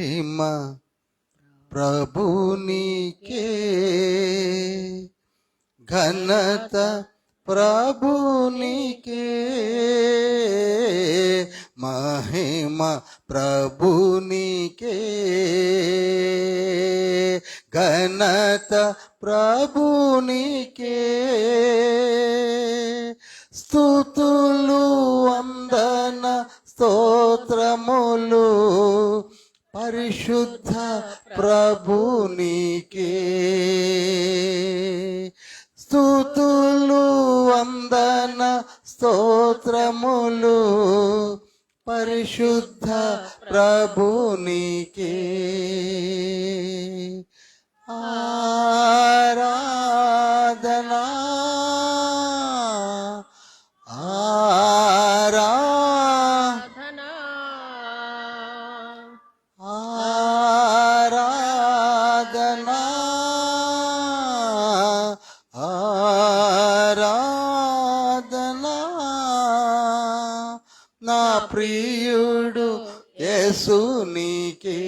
మహిమ ప్రభునికే, ఘనత ప్రభునికే, మహిమ ప్రభునికే, ఘనత ప్రభునికే, స్తుతులు వందన స్తోత్రములు పరిశుద్ధ ప్రభునికే, స్తుతులు వందన స్తోత్రములు పరిశుద్ధ ప్రభునికే, ఆరాధనా నా ప్రియుడు యేసునికే,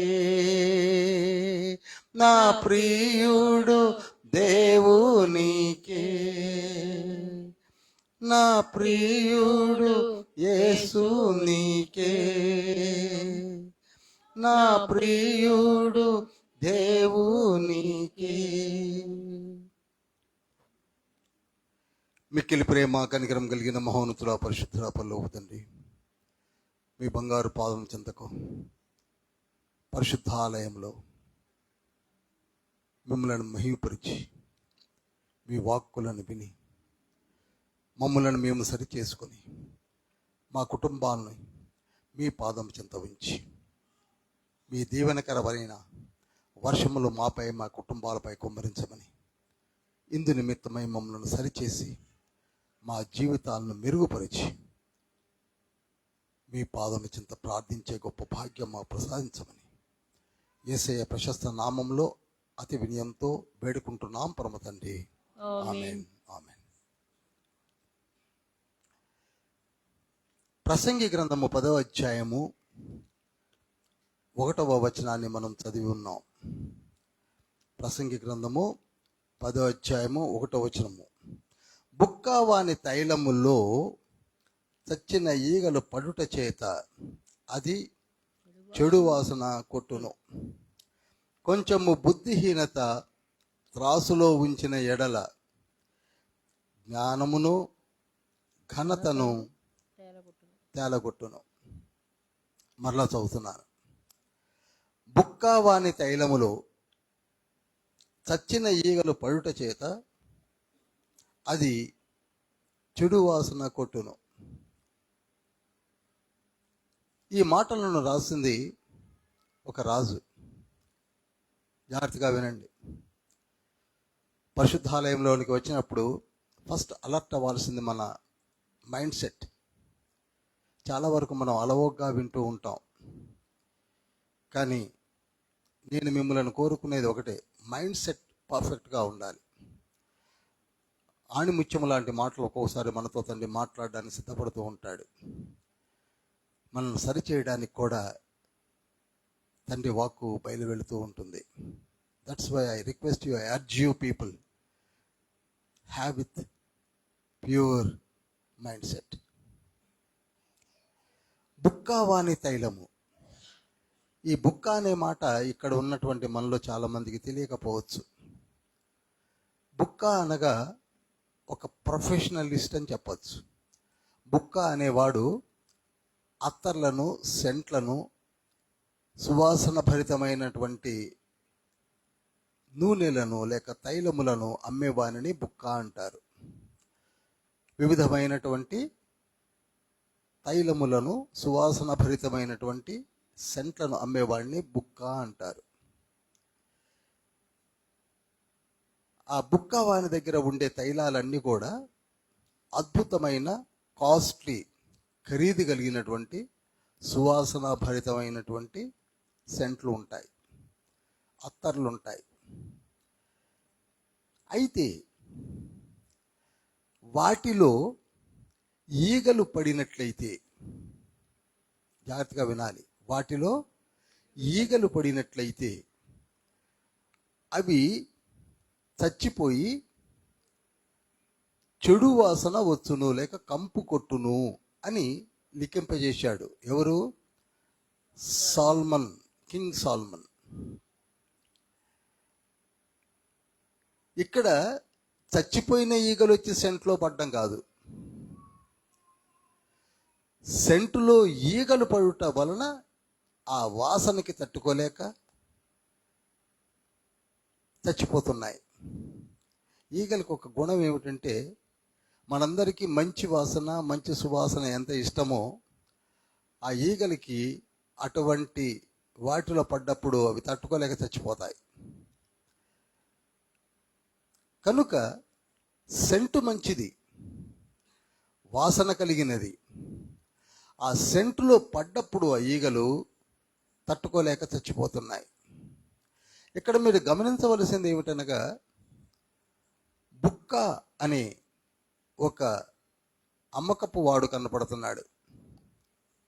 నా ప్రియుడు దేవునికే, నా ప్రియుడు యేసునికే, నా ప్రియుడు దేవునికే. మిక్కిలి ప్రేమ కనికరం కలిగిన మహోన్నతుల పరిశుద్ధుల పరలోక తండ్రి, మీ బంగారు పాదం చెంతకు పరిశుద్ధాలయంలో మిమ్మల్ని మహిమపరిచి మీ వాక్కులను విని మమ్మలను మేము సరి చేసుకొని మా కుటుంబాలను మీ పాదం చెంత ఉంచి మీ దీవెనకరమైన వర్షములు మాపై మా కుటుంబాలపై కుమ్మరించమని ఇందు నిమిత్తమై మమ్మల్ని సరిచేసి మా జీవితాలను మెరుగుపరిచి మీ పాదం చెంత ప్రార్థించే గొప్ప భాగ్యం మా ప్రసాదించమని యేసయ్య ప్రశస్త నామంలో అతి వినయంతో వేడుకుంటున్నాం పరమ తండ్రి, ఆమేన్. ఆమేన్. ప్రసంగి గ్రంథము 10వ అధ్యాయము 1వ వచనాన్ని మనం చదివి ఉన్నాం. ప్రసంగి గ్రంథము 10వ అధ్యాయము 1వ వచనము, బుక్కవాని తైలములో చచ్చిన ఈగలు పడుట చేత అది చెడు వాసన కొట్టును, కొంచెము బుద్ధిహీనత త్రాసులో ఉంచిన ఎడల జ్ఞానమును ఘనతను తేలగొట్టును. మరలా చదువుతున్నాను. బుక్కవాని తైలములో చచ్చిన ఈగలు పడుట చేత అది చెడు వాసన కొట్టును. ఈ మాటలను రాసింది ఒక రాజు. జాగ్రత్తగా వినండి. పరిశుద్ధాలయంలోనికి వచ్చినప్పుడు ఫస్ట్ అలర్ట్ అవ్వాల్సింది మన మైండ్ సెట్. చాలా వరకు మనం అలవోగ్గా వింటూ ఉంటాం, కానీ నేను మిమ్మల్ని కోరుకునేది ఒకటే, మైండ్ సెట్ పర్ఫెక్ట్గా ఉండాలి. ఆణిముత్యము లాంటి మాటలు ఒక్కోసారి మనతో తండ్రి మాట్లాడడానికి సిద్ధపడుతూ ఉంటాడు. మనం సరిచేయడానికి కూడా తండ్రి వాక్కు బయలు వెళుతూ ఉంటుంది. That's why I request you, I urge you people, have with pure mindset. బుక్కవాని తైలము. ఈ బుక్క అనే మాట ఇక్కడ ఉన్నటువంటి మనలో చాలా మందికి తెలియకపోవచ్చు. బుక్క అనగా ఒక ప్రొఫెషనలిస్ట్ అని చెప్పచ్చు. బుక్క అనేవాడు అత్తర్లను, సెంట్లను, సువాసన భరితమైనటువంటి నూనెలను లేక తైలములను అమ్మేవానిని బుక్క అంటారు. వివిధమైనటువంటి తైలములను, సువాసన భరితమైనటువంటి సెంట్లను అమ్మేవాడిని బుక్క అంటారు. ఆ బుక్క వాని దగ్గర ఉండే తైలాలన్నీ కూడా అద్భుతమైన కాస్ట్లీ, ఖరీదు కలిగినటువంటి సువాసన భరితమైనటువంటి సెంట్లు ఉంటాయి, అత్తర్లు ఉంటాయి. అయితే వాటిలో ఈగలు పడినట్లయితే, జాగ్రత్తగా వినాలి, వాటిలో ఈగలు పడినట్లయితే అవి చచ్చిపోయి చెడు వాసన వచ్చును లేక కంపు కొట్టును అని లిఖింపజేశాడు. ఎవరు? Solomon, king Solomon. ఇక్కడ చచ్చిపోయిన ఈగలు వచ్చి సెంట్లో పడ్డం కాదు, సెంటులో ఈగలు పడుట వలన ఆ వాసనకి తట్టుకోలేక చచ్చిపోతున్నాయి. ఈగలకు ఒక గుణం ఏమిటంటే, మనందరికీ మంచి వాసన, మంచి సువాసన ఎంత ఇష్టమో, ఆ ఈగలకి అటువంటి వాటిలో పడ్డప్పుడు అవి తట్టుకోలేక చచ్చిపోతాయి. కనుక సెంటు మంచిది, వాసన కలిగినది. ఆ సెంటులో పడ్డప్పుడు ఆ ఈగలు తట్టుకోలేక చచ్చిపోతున్నాయి. ఇక్కడ మీరు గమనించవలసింది ఏమిటనగా, బుక్క అనే ఒక అమ్మకపు వాడు కనపడుతున్నాడు.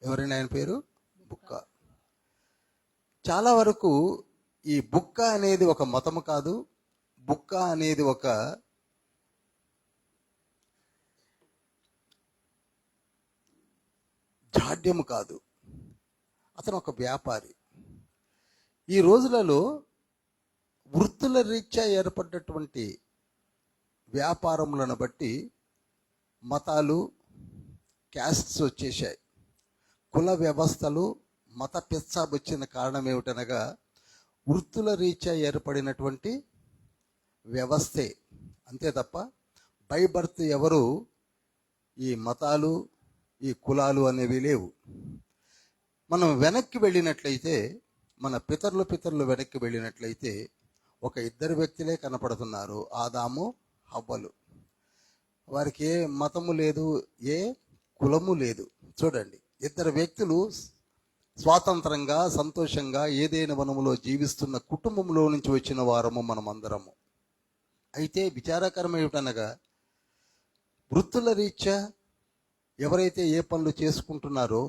ఎవరైనా ఆయన పేరు? బుక్క. చాలా వరకు ఈ బుక్క అనేది ఒక మతము కాదు, బుక్క అనేది ఒక జాడ్యము కాదు, అతను ఒక వ్యాపారి. ఈ రోజులలో వృత్తుల రీత్యా ఏర్పడ్డటువంటి వ్యాపారములను బట్టి మతాలు, క్యాస్ట్స్ వచ్చేసాయి. కుల వ్యవస్థలు, మత పిచ్చాబ్ వచ్చిన కారణం ఏమిటనగా, వృత్తుల రీత్యా ఏర్పడినటువంటి వ్యవస్థే. అంతే తప్ప బై బర్త్ ఎవరు ఈ మతాలు, ఈ కులాలు అనేవి లేవు. మనం వెనక్కి వెళ్ళినట్లయితే, మన పితరులు వెనక్కి వెళ్ళినట్లయితే ఒక ఇద్దరు వ్యక్తులే కనపడుతున్నారు, ఆదాము, హవ్వలు. వారికి ఏ మతము లేదు, ఏ కులము లేదు. చూడండి, ఇద్దరు వ్యక్తులు స్వాతంత్రంగా, సంతోషంగా ఏదైనా వనములో జీవిస్తున్న కుటుంబంలో నుంచి వచ్చిన వారము మనం అందరము. అయితే విచారకరం ఏమిటనగా, వృత్తుల రీత్యా ఎవరైతే ఏ పనులు చేసుకుంటున్నారో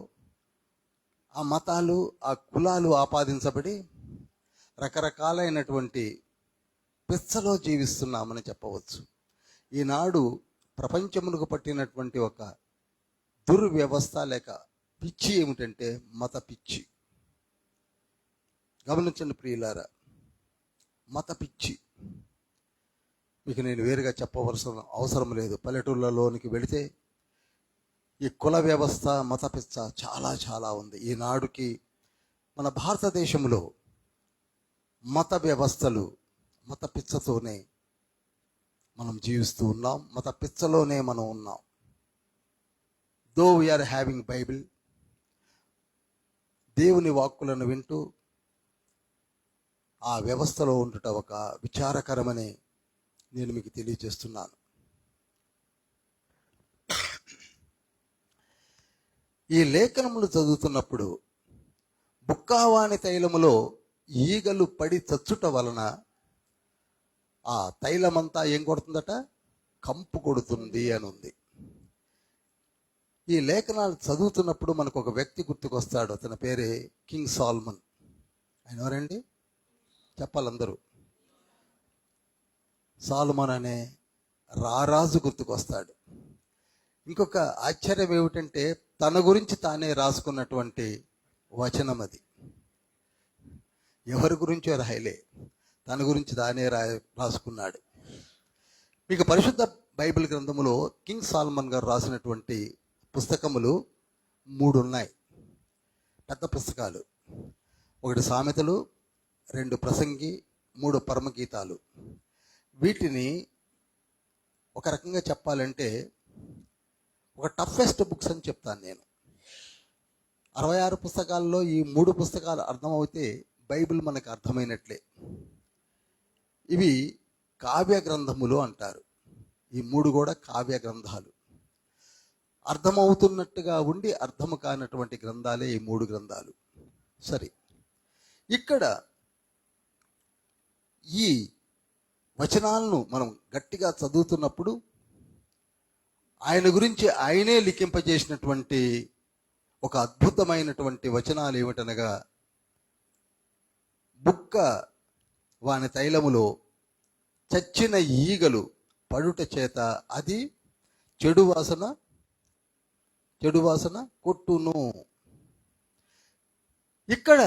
ఆ మతాలు, ఆ కులాలు ఆపాదించబడి రకరకాలైనటువంటి పిచ్చలో జీవిస్తున్నామని చెప్పవచ్చు. ఈనాడు ప్రపంచమునకు పట్టినటువంటి ఒక దుర్వ్యవస్థ లేక పిచ్చి ఏమిటంటే మత పిచ్చి. గమనించండి ప్రియులారా, మత పిచ్చి. మీకు నేను వేరుగా చెప్పవలసిన అవసరం లేదు. పల్లెటూళ్ళలోనికి వెళితే ఈ కుల వ్యవస్థ, మత పిచ్చ చాలా చాలా ఉంది. ఈనాడుకి మన భారతదేశంలో మత వ్యవస్థలు, మత పిచ్చతోనే మనం జీవిస్తూ ఉన్నాం, మత పిచ్చలోనే మనం ఉన్నాం. దో వీఆర్ హ్యావింగ్ బైబిల్, దేవుని వాక్కులను వింటూ ఆ వ్యవస్థలో ఉండుట ఒక విచారకరమని నేను మీకు తెలియజేస్తున్నాను. ఈ లేఖనములు చదువుతున్నప్పుడు బుక్కావాణి తైలములో ఈగలు పడి చచ్చుట వలన ఆ తైలమంతా ఏం కొడుతుందట? కంపు కొడుతుంది అని ఉంది. ఈ లేఖనాలు చదువుతున్నప్పుడు మనకు ఒక వ్యక్తి గుర్తుకొస్తాడు. అతని పేరే కింగ్ సాల్మన్. ఆయన ఎవరండి? చెప్పాలందరూ. సాల్మన్ అనే రారాజు గుర్తుకొస్తాడు. ఇంకొక ఆశ్చర్యం ఏమిటంటే, తన గురించి తానే రాసుకున్నటువంటి వచనం అది. ఎవరి గురించో రాయలే, తన గురించి తానే రాసుకున్నాడు. మీకు పరిశుద్ధ బైబిల్ గ్రంథములో కింగ్ సాల్మన్ గారు రాసినటువంటి పుస్తకములు 3 ఉన్నాయి, పెద్ద పుస్తకాలు. 1 సామెతలు, 2 ప్రసంగి, 3 పరమగీతాలు. వీటిని ఒక రకంగా చెప్పాలంటే ఒక టఫెస్ట్ బుక్స్ అని చెప్తాను నేను. 66 పుస్తకాల్లో ఈ 3 పుస్తకాలు అర్థమవుతే బైబిల్ మనకు అర్థమైనట్లే. ఇవి కావ్య గ్రంథములు అంటారు. ఈ 3 కూడా కావ్య గ్రంథాలు. అర్థమవుతున్నట్టుగా ఉండి అర్థము కానటువంటి గ్రంథాలే ఈ 3 గ్రంథాలు. సరే, ఇక్కడ ఈ వచనాలను మనం గట్టిగా చదువుతున్నప్పుడు ఆయన గురించి ఆయనే లిఖింపజేసినటువంటి ఒక అద్భుతమైనటువంటి వచనాలు ఏమిటనగా, బుక్క వాని తైలములో చచ్చిన ఈగలు పడుట చేత అది చెడు వాసన కొట్టును. ఇక్కడ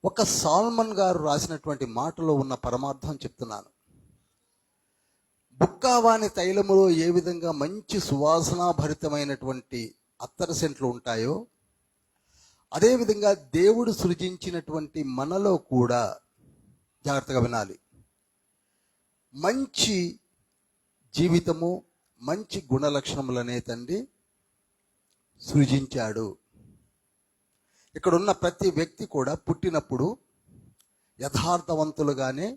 ఒక సాల్మన్ గారు రాసినటువంటి మాటలో ఉన్న పరమార్థం చెప్తున్నాను. బుక్కావాని తైలములో ఏ విధంగా మంచి సువాసనాభరితమైనటువంటి అత్తరు సెంట్లు ఉంటాయో, అదేవిధంగా దేవుడు సృజించినటువంటి మనలో కూడా, జాగ్రత్తగా వినాలి, మంచి జీవితము, మంచి గుణలక్షణములనే తండ్రి సృజించాడు. ఇక్కడ ఉన్న ప్రతి వ్యక్తి కూడా పుట్టినప్పుడు యథార్థవంతులుగానే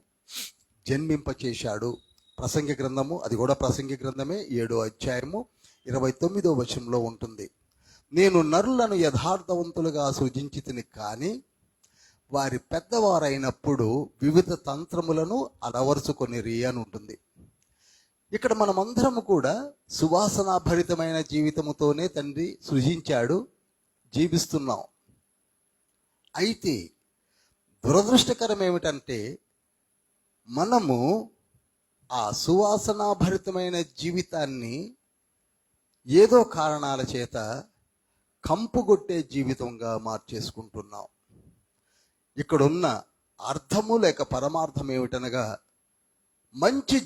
జన్మింపచేశాడు. ప్రసంగి గ్రంథము, అది కూడా ప్రసంగి గ్రంథమే, 7వ అధ్యాయము 29వ వచనంలో ఉంటుంది. నేను నరులను యథార్థవంతులుగా సృజించితిని, కానీ వారి పెద్దవారైనప్పుడు వివిధ తంత్రములను అలవరుచుకొనిరి అని ఉంటుంది. ఇక్కడ మనమందరము కూడా సువాసనాభరితమైన జీవితముతోనే తండ్రి సృజించాడు, జీవిస్తున్నాం. అయితే దురదృష్టకరం ఏమిటంటే, మనము ఆ సువాసనాభరితమైన జీవితాన్ని ఏదో కారణాల చేత కంపుగొట్టే జీవితంగా మార్చేసుకుంటున్నాం. ఇక్కడున్న అర్థము లేక పరమార్థం ఏమిటనగా, మంచి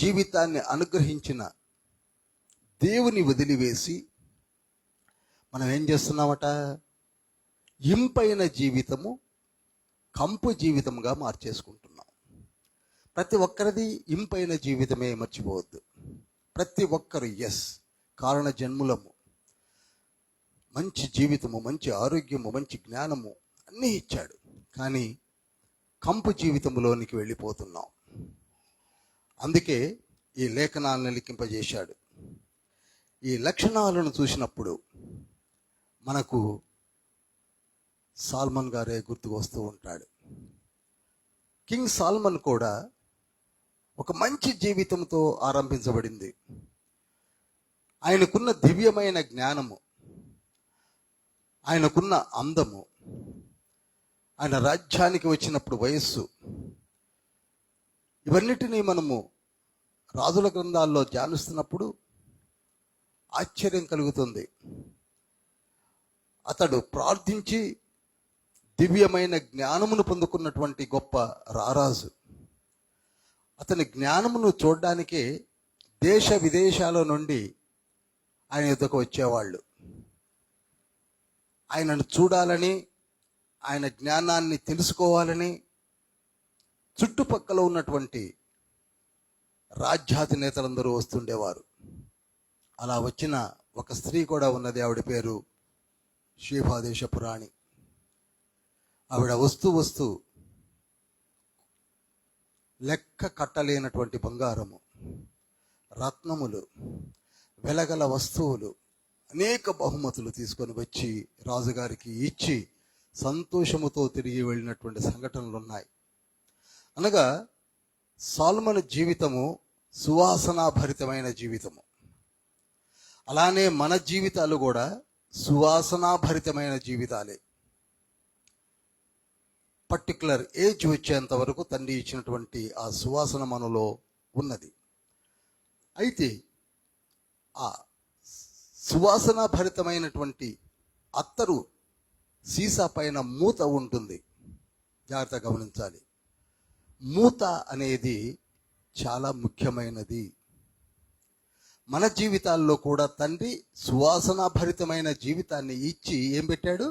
జీవితాన్ని అనుగ్రహించిన దేవుని వదిలివేసి మనం ఏం చేస్తున్నామట, ఇంపైన జీవితము కంపు జీవితంగా మార్చేసుకుంటున్నాం. ప్రతి ఒక్కరిది ఇంపైన జీవితమే, మర్చిపోవద్దు. ప్రతి ఒక్కరు కారణ జన్ములము, మంచి జీవితము, మంచి ఆరోగ్యము, మంచి జ్ఞానము అన్నీ ఇచ్చాడు. కానీ కంపు జీవితంలోనికి వెళ్ళిపోతున్నాం. అందుకే ఈ లేఖనాలను లిఖింపజేశాడు. ఈ లక్షణాలను చూసినప్పుడు మనకు సాల్మన్ గారే గుర్తుకు వస్తూ ఉంటాడు. కింగ్ సాల్మన్ కూడా ఒక మంచి జీవితంతో ఆరంభించబడింది. ఆయనకున్న దివ్యమైన జ్ఞానము, ఆయనకున్న అందము, ఆయన రాజ్యానికి వచ్చినప్పుడు వయస్సు, ఇవన్నిటినీ మనము రాజుల గ్రంథాల్లో ధ్యానిస్తున్నప్పుడు ఆశ్చర్యం కలుగుతుంది. అతడు ప్రార్థించి దివ్యమైన జ్ఞానమును పొందుకున్నటువంటి గొప్ప రారాజు. అతని జ్ఞానమును చూడడానికే దేశ విదేశాల నుండి ఆయన యుద్ధకు వచ్చేవాళ్ళు. ఆయనను చూడాలని, ఆయన జ్ఞానాన్ని తెలుసుకోవాలని చుట్టుపక్కల ఉన్నటువంటి రాజ్యాధినేతలందరూ వస్తుండేవారు. అలా వచ్చిన ఒక స్త్రీ కూడా ఉన్నది. ఆవిడ పేరు షేఫాదేశపు రాణి. ఆవిడ వస్తూ లెక్క కట్టలేనటువంటి బంగారము, రత్నములు, వెలగల వస్తువులు, అనేక బహుమతులు తీసుకొని వచ్చి రాజుగారికి ఇచ్చి సంతోషముతో తిరిగి వెళ్ళినటువంటి సంఘటనలు ఉన్నాయి. అనగా సాల్మన్ జీవితము సువాసనాభరితమైన జీవితము. అలానే మన జీవితాలు కూడా సువాసనాభరితమైన జీవితాలే. పర్టికులర్ ఏజ్ వచ్చేంత వరకు తండ్రి ఇచ్చినటువంటి ఆ సువాసన మనలో ఉన్నది. అయితే ఆ సువాసన భరితమైనటువంటి అత్తరు సీసా పైన మూత ఉంటుంది. జాగ్రత్తగా గమనించాలి. మూత అనేది చాలా ముఖ్యమైనది. మన జీవితాల్లో కూడా తండ్రి సువాసన భరితమైన జీవితాన్ని ఇచ్చి ఏం పెట్టాడు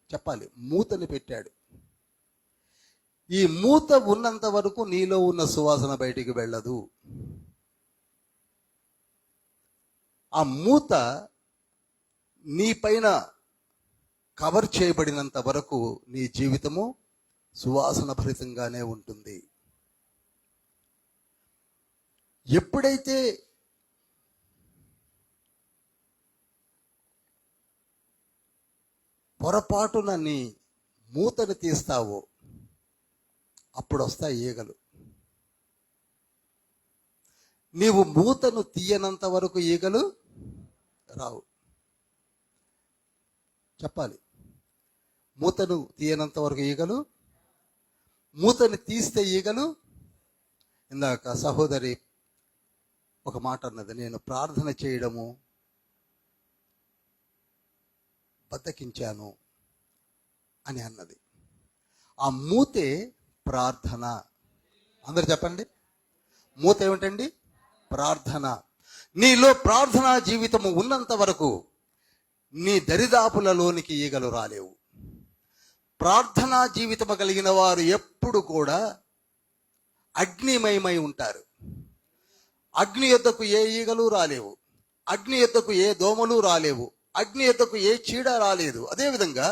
చెప్పాలి, మూతని పెట్టాడు. ఈ మూత ఉన్నంత వరకు నీలో ఉన్న సువాసన బయటికి వెళ్ళదు. ఆ మూత నీ పైన కవర్ చేయబడినంత వరకు నీ జీవితము సువాసన భరితంగానే ఉంటుంది. ఎప్పుడైతే పొరపాటున నీ మూతను తీస్తావో అప్పుడు వస్తాయి ఈగలు. నీవు మూతను తీయనంత వరకు ఈగలు రావు. చెప్పాలి. మూతను తీయనంత వరకు ఈగలు, మూతను తీస్తే ఈగలు. ఇందాక సహోదరి ఒక మాట అన్నది, నేను ప్రార్థన చేయడము బద్దకించాను అని అన్నది. ఆ మూతే ప్రార్థన. అందరు చెప్పండి, మూత ఏమిటండి? ప్రార్థన. నీలో ప్రార్థనా జీవితము ఉన్నంత వరకు నీ దరిదాపులలోనికి ఈగలు రాలేవు. ప్రార్థనా జీవితము కలిగిన వారు ఎప్పుడు కూడా అగ్నిమయమై ఉంటారు. అగ్ని యొద్దకు ఏ ఈగలు రాలేవు, అగ్ని యొద్దకు ఏ దోమలు రాలేవు, అగ్ని యొద్దకు ఏ చీడ రాలేదు. అదేవిధంగా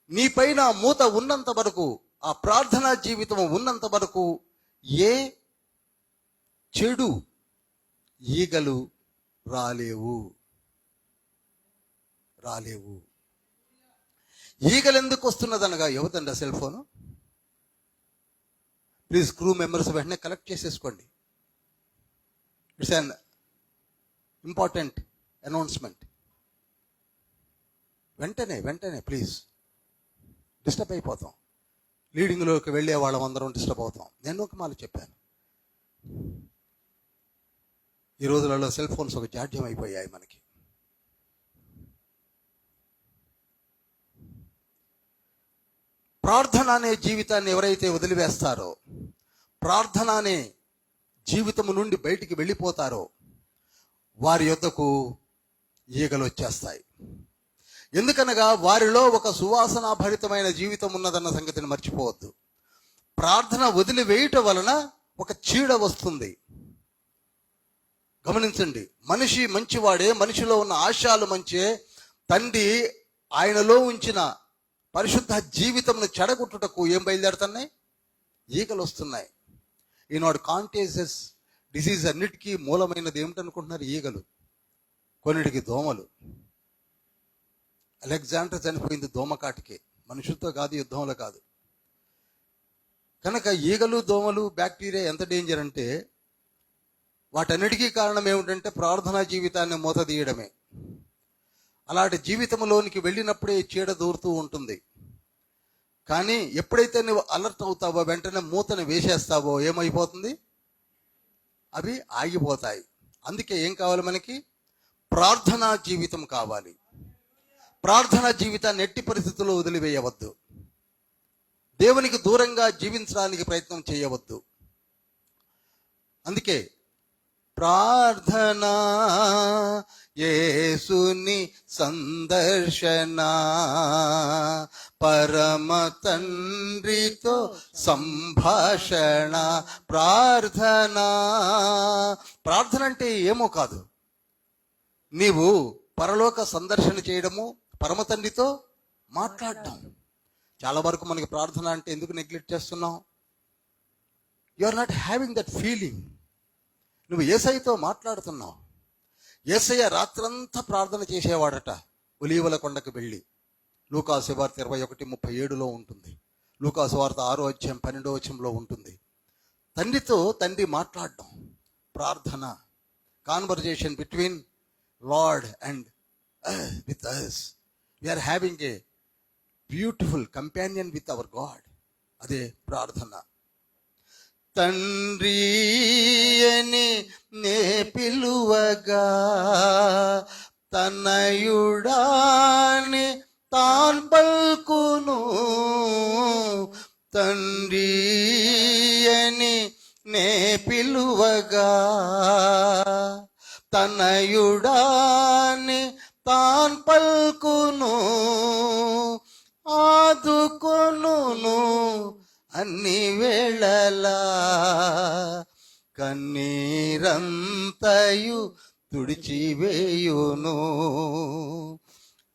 నీ పైన మూత ఉన్నంత వరకు, ఆ ప్రార్థనా జీవితము ఉన్నంత వరకు ఏ చెడు ఈగలు రాలేవు. ఈగలు ఎందుకు వస్తున్నదనగా, ఎవరిదండి ఆ cell phone? Please crew members వెంటనే కలెక్ట్ చేసేసుకోండి. It's an important announcement. వెంటనే ప్లీజ్. డిస్టర్బ్ అయిపోతాం. లీడింగ్లోకి వెళ్ళే వాళ్ళం అందరం డిస్టర్బ్ అవుతాం. నేను ఒక మాట చెప్పాను, ఈ రోజులలో సెల్ ఫోన్స్ ఒక జాడ్యం అయిపోయాయి మనకి. ప్రార్థన అనే జీవితాన్ని ఎవరైతే వదిలివేస్తారో, ప్రార్థన అనే జీవితము నుండి బయటికి వెళ్ళిపోతారో, వారి యొద్దకు ఈగలు వచ్చేస్తాయి. ఎందుకనగా వారిలో ఒక సువాసనాభరితమైన జీవితం ఉన్నదన్న సంగతిని మర్చిపోవద్దు. ప్రార్థన వదిలివేయటం వలన ఒక చీడ వస్తుంది. గమనించండి, మనిషి మంచివాడే, మనిషిలో ఉన్న ఆశయాలు మంచే. తండ్రి ఆయనలో ఉంచిన పరిశుద్ధ జీవితంను చెడగొట్టుటకు ఏం బయలుదేరుతున్నాయి? ఈగలు వస్తున్నాయి. ఈనాడు కాంటేజియస్ డిసీజ్ అన్నిటికీ మూలమైనది ఏమిటనుకుంటున్నారు? ఈగలు. కొన్నిటికి దోమలు. అలెగ్జాండర్ చనిపోయింది దోమకాటికే, మనుషులతో కాదు, యుద్ధంలో కాదు. కనుక ఈగలు, దోమలు, బ్యాక్టీరియా ఎంత డేంజర్ అంటే, వాటన్నిటికీ కారణం ఏమిటంటే ప్రార్థనా జీవితాన్ని మూత తీయడమే. అలాంటి జీవితంలోనికి వెళ్ళినప్పుడే చీడ దూరుతూ ఉంటుంది. కానీ ఎప్పుడైతే నువ్వు అలర్ట్ అవుతావో, వెంటనే మూతను వేసేస్తావో, ఏమైపోతుంది? అవి ఆగిపోతాయి. అందుకే ఏం కావాలి మనకి? ప్రార్థనా జీవితం కావాలి. ప్రార్థనా జీవితాన్ని ఎట్టి పరిస్థితుల్లో వదిలివేయవద్దు. దేవునికి దూరంగా జీవించడానికి ప్రయత్నం చేయవద్దు. అందుకే ప్రార్థన, యేసుని సందర్శన, పరమ తండ్రితో సంభాషణ. ప్రార్థన అంటే ఏమో కాదు, నీవు పరలోక సందర్శన చేయడము, పరమ తండ్రితో మాట్లాడటం. చాలా వరకు మనకి ప్రార్థన అంటే ఎందుకు నెగ్లెక్ట్ చేస్తున్నాం? You are not having that feeling. నువ్వు యేసయ్యతో మాట్లాడుతున్నావు. యేసయ్య రాత్రంతా ప్రార్థన చేసేవాడట, ఒలీవల కొండకు వెళ్ళి. లూకాసు వార్త 21:37 ఉంటుంది. లూకాసు వార్త 6:12 ఉంటుంది. తండ్రితో తండ్రి మాట్లాడడం ప్రార్థన. Conversation between lord and with us. We are having a beautiful companion with our God. అదే ప్రార్థన. తండ్రి అని నే పిలువగా, తనయుడాని తాన్ పల్కును. తండ్రి అని నే పిలువగా, తనయుడాని తాన్ పల్కును. ఆదుకొనును అన్ని వేళలా, కన్నీరంతయు తుడిచివేయును.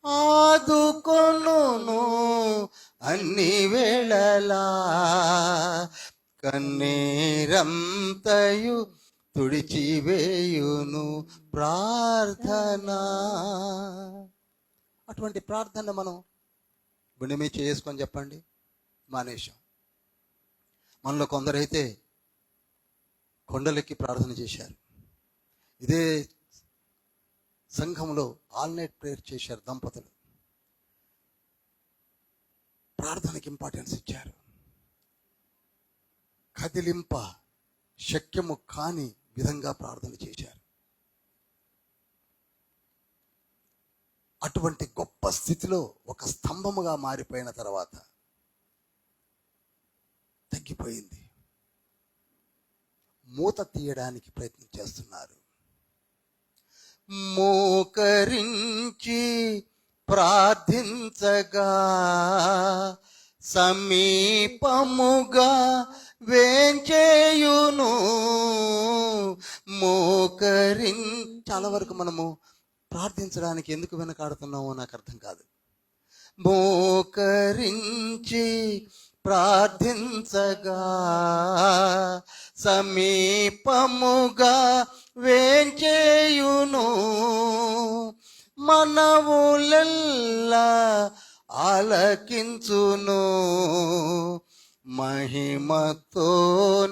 ఆదుకొనును అన్ని వేళలా, కన్నీరంతయు తుడిచివేయును. ప్రార్థన. అటువంటి ప్రార్థన మనం గుండె మీద చేసుకొని చెప్పండి, మానేశాం. మనలో కొందరైతే కొండలెక్కి ప్రార్థన చేశారు. ఇదే సంఘంలో ఆల్ నైట్ ప్రేయర్ చేశారు దంపతులు. ప్రార్థనకి ఇంపార్టెన్స్ ఇచ్చారు. కదిలింప శక్యము కాని విధంగా ప్రార్థన చేశారు. అటువంటి గొప్ప స్థితిలో ఒక స్తంభముగా మారిపోయిన తర్వాత తగ్గిపోయింది. మూత తీయడానికి ప్రయత్నం చేస్తున్నారు. మోకరించి ప్రార్థించగా సమీపముగా వేంచేయును. చాలా వరకు మనము ప్రార్థించడానికి ఎందుకు వెనకాడుతున్నామో నాకు అర్థం కాదు. మోకరించి ప్రార్థించగా సమీపముగా వేంచేయును. మనవులెల్లా ఆలకించును. మహిమతో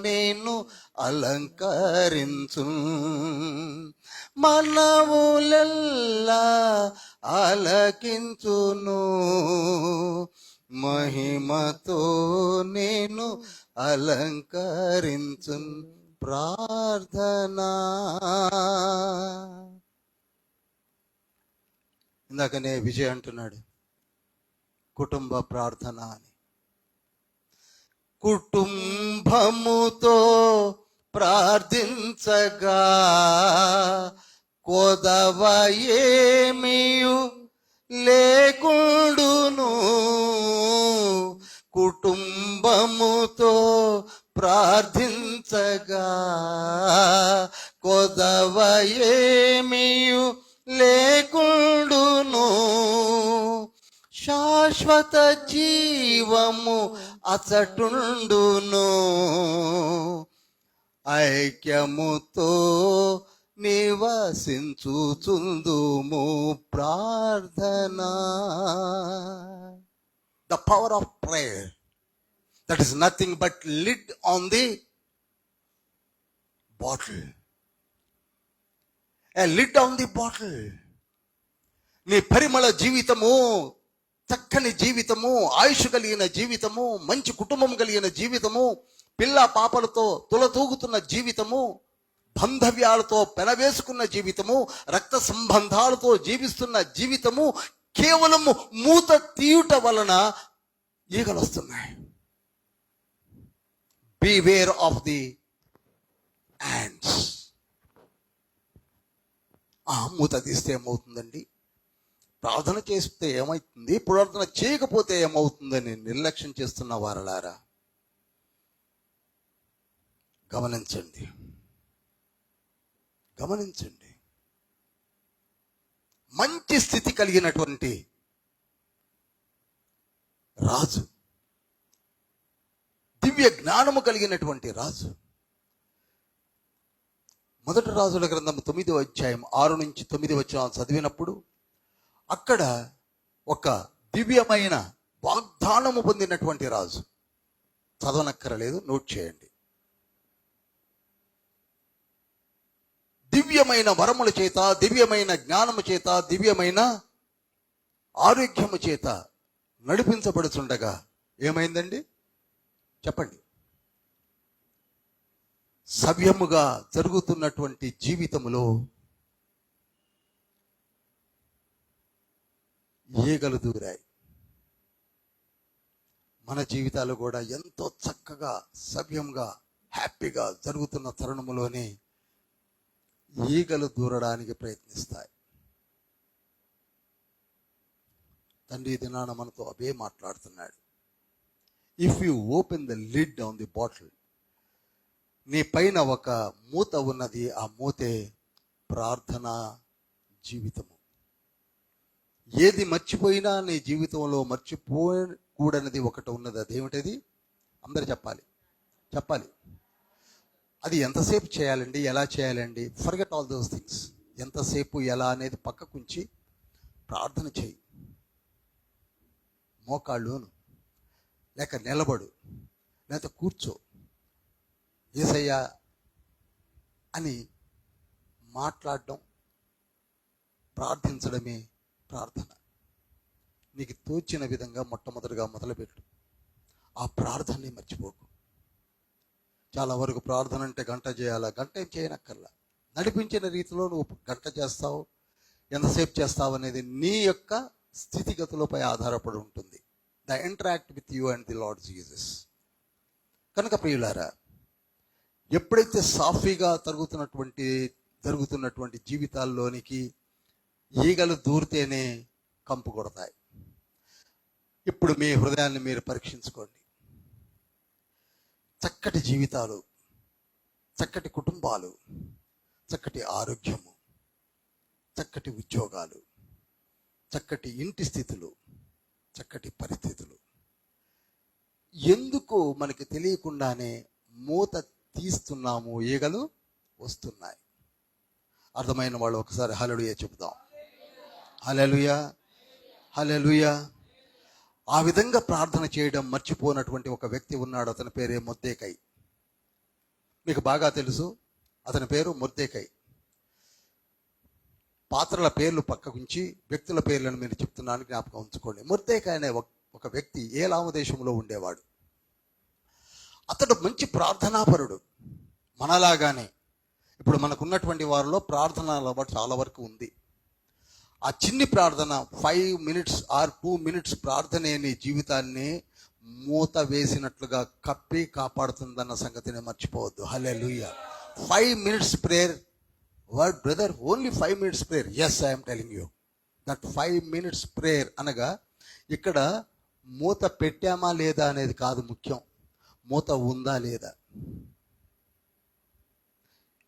నేను అలంకరించు. మనవులెల్లా ఆలకించును. మహిమతో నేను అలంకరించు. ప్రార్థన. ఇందాకనే విజయ్ అంటున్నాడు కుటుంబ ప్రార్థన అని. కుటుంబముతో ప్రార్థించగా కొదవ ఏమియు లేకుండును. కుటుంబముతో ప్రార్థించగా కొదవ ఏమియు లేకుండును. శాశ్వత జీవము అచటుండును. ఐక్యముతో నివసించుచుందుము. ప్రార్థన. The power of prayer. That is nothing but lid on the bottle. A lid on the bottle. నీ పరిమళ జీవితము, చక్కని జీవితము, ఆయుష్ కలిగిన జీవితము, మంచి కుటుంబం కలిగిన జీవితము, పిల్ల పాపలతో తులతూగుతున్న జీవితము, బంధవ్యాలతో పెనవేసుకున్న జీవితము, రక్త సంబంధాలతో జీవిస్తున్న జీవితము కేవలము మూత తీయుట వలన ఈగలు వస్తున్నాయి. Beware of the ants. మూత తీస్తే ఏమవుతుందండి? ప్రార్థన చేస్తే ఏమవుతుంది, ప్రార్థన చేయకపోతే ఏమవుతుందని నిర్లక్ష్యం చేస్తున్న వారలారా గమనించండి. గమనించండి. మంచి స్థితి కలిగినటువంటి రాజు, దివ్య జ్ఞానము కలిగినటువంటి రాజు, మొదటి రాజుల గ్రంథం 9వ అధ్యాయం 6 నుంచి 9 వచనాలు చదివినప్పుడు అక్కడ ఒక దివ్యమైన వాగ్దానము పొందినటువంటి రాజు. చదవనక్కరలేదు, నోట్ చేయండి. దివ్యమైన వరముల చేత, దివ్యమైన జ్ఞానము చేత, దివ్యమైన ఆరోగ్యము చేత నడిపించబడుతుండగా ఏమైందండి చెప్పండి? సవ్యముగా జరుగుతున్నటువంటి జీవితములో ఈగలు దూరాయి. మన జీవితాలు కూడా ఎంతో చక్కగా, సవ్యంగా, హ్యాపీగా జరుగుతున్న తరుణములోనే ఈగలు దూరడానికి ప్రయత్నిస్తాయి. తండ్రి దినాన మనతో అవే మాట్లాడుతున్నాడు. If you open the lid on the bottle, నీ పైన ఒక మూత ఉన్నది. ఆ మూతే ప్రార్థన జీవితము. ఏది మర్చిపోయినా నీ జీవితంలో మర్చిపోకూడనిది ఒకటి ఉన్నది. అదేమిటది? అందరు చెప్పాలి. అది ఎంతసేపు చేయాలండి? ఎలా చేయాలండి? Forget all those things. ఎంతసేపు ఎలా అనేది పక్కకుంచి ప్రార్థన చేయి. మోకాళ్ళును, లేక నిలబడు, లేక కూర్చో. యేసయ్యా అని మాట్లాడడం, ప్రార్థించడమే ప్రార్థన. నీకు తోచిన విధంగా మొట్టమొదటిగా మొదలుపెట్టు. ఆ ప్రార్థనని మర్చిపోకు. చాలా వరకు ప్రార్థన అంటే గంట చేయాలా, గంట ఏం చేయనక్కర్లా. నడిపించిన రీతిలో నువ్వు గంట చేస్తావు, ఎంతసేపు చేస్తావు అనేది నీ యొక్క స్థితిగతులపై ఆధారపడి ఉంటుంది. The interact with you and the lord Jesus. కనుక ప్రియులారా, ఎప్పుడైతే సాఫీగా జరుగుతున్నటువంటి జీవితాల్లోనికి ఈగలు దూరితేనే కంపు కొడతాయి. ఇప్పుడు మీ హృదయాన్ని మీరు పరీక్షించుకోండి. చక్కటి జీవితాలు, చక్కటి కుటుంబాలు, చక్కటి ఆరోగ్యము, చక్కటి ఉద్యోగాలు, చక్కటి ఇంటి స్థితులు, చక్కటి పరిస్థితులు, ఎందుకు మనకి తెలియకుండానే మూత తీస్తున్నాము, ఈగలు వస్తున్నాయి. అర్థమైన వాళ్ళు ఒకసారి హల్లెలూయా చెబుదాం. హల్లెలూయా, హల్లెలూయా. ఆ విధంగా ప్రార్థన చేయడం మర్చిపోయినటువంటి ఒక వ్యక్తి ఉన్నాడు. అతని పేరే మొర్దెకై. మీకు బాగా తెలుసు, అతని పేరు మొర్దెకై. పాత్రల పేర్లు పక్కకుంచి వ్యక్తుల పేర్లను మీరు చెప్తున్నాను, జ్ఞాపకం ఉంచుకోండి. మొర్దెకై అనే ఒక వ్యక్తి ఏలాము దేశంలో ఉండేవాడు. అతడు మంచి ప్రార్థనాపరుడు. మనలాగానే ఇప్పుడు మనకున్నటువంటి వారిలో ప్రార్థన అలవాటు చాలా వరకు ఉంది. ఆ చిన్ని ప్రార్థన 5 minutes ఆర్ 2 minutes ప్రార్థనే నీ జీవితాన్ని మూత వేసినట్లుగా కప్పి కాపాడుతుందన్న సంగతిని మర్చిపోవద్దు. Hallelujah. 5 minutes prayer. What brother, only 5 minutes prayer? Yes, I'm telling you that 5 minutes prayer అనగా ఇక్కడ మూత పెట్టామా లేదా అనేది కాదు ముఖ్యం, మూత ఉందా లేదా.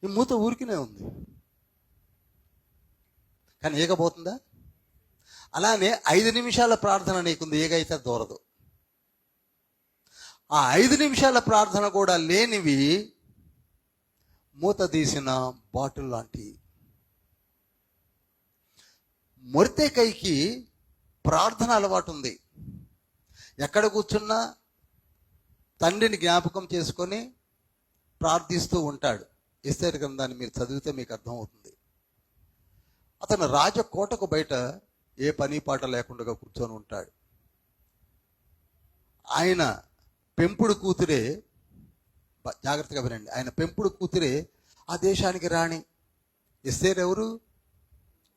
ఈ మూత ఊరికినే ఉంది కానీ ఏగబోతుందా? అలానే 5 నిమిషాల ప్రార్థన నీకుంది, ఏగైతే దూరదు. ఆ 5 నిమిషాల ప్రార్థన కూడా లేనివి మూత తీసిన బాటిల్ లాంటి. మొర్దెకైకి ప్రార్థన అలవాటు ఉంది. ఎక్కడ కూర్చున్నా తండ్రిని జ్ఞాపకం చేసుకొని ప్రార్థిస్తూ ఉంటాడు. ఎస్తేరు గ్రంథాన్ని మీరు చదివితే మీకు అర్థమవుతుంది. అతను రాజకోటకు బయట ఏ పని పాట లేకుండా కూర్చొని ఉంటాడు. ఆయన పెంపుడు కూతురే, జాగ్రత్తగా వినండి, ఆయన పెంపుడు కూతురే ఆ దేశానికి రాణి. ఎస్తేరు ఎవరు?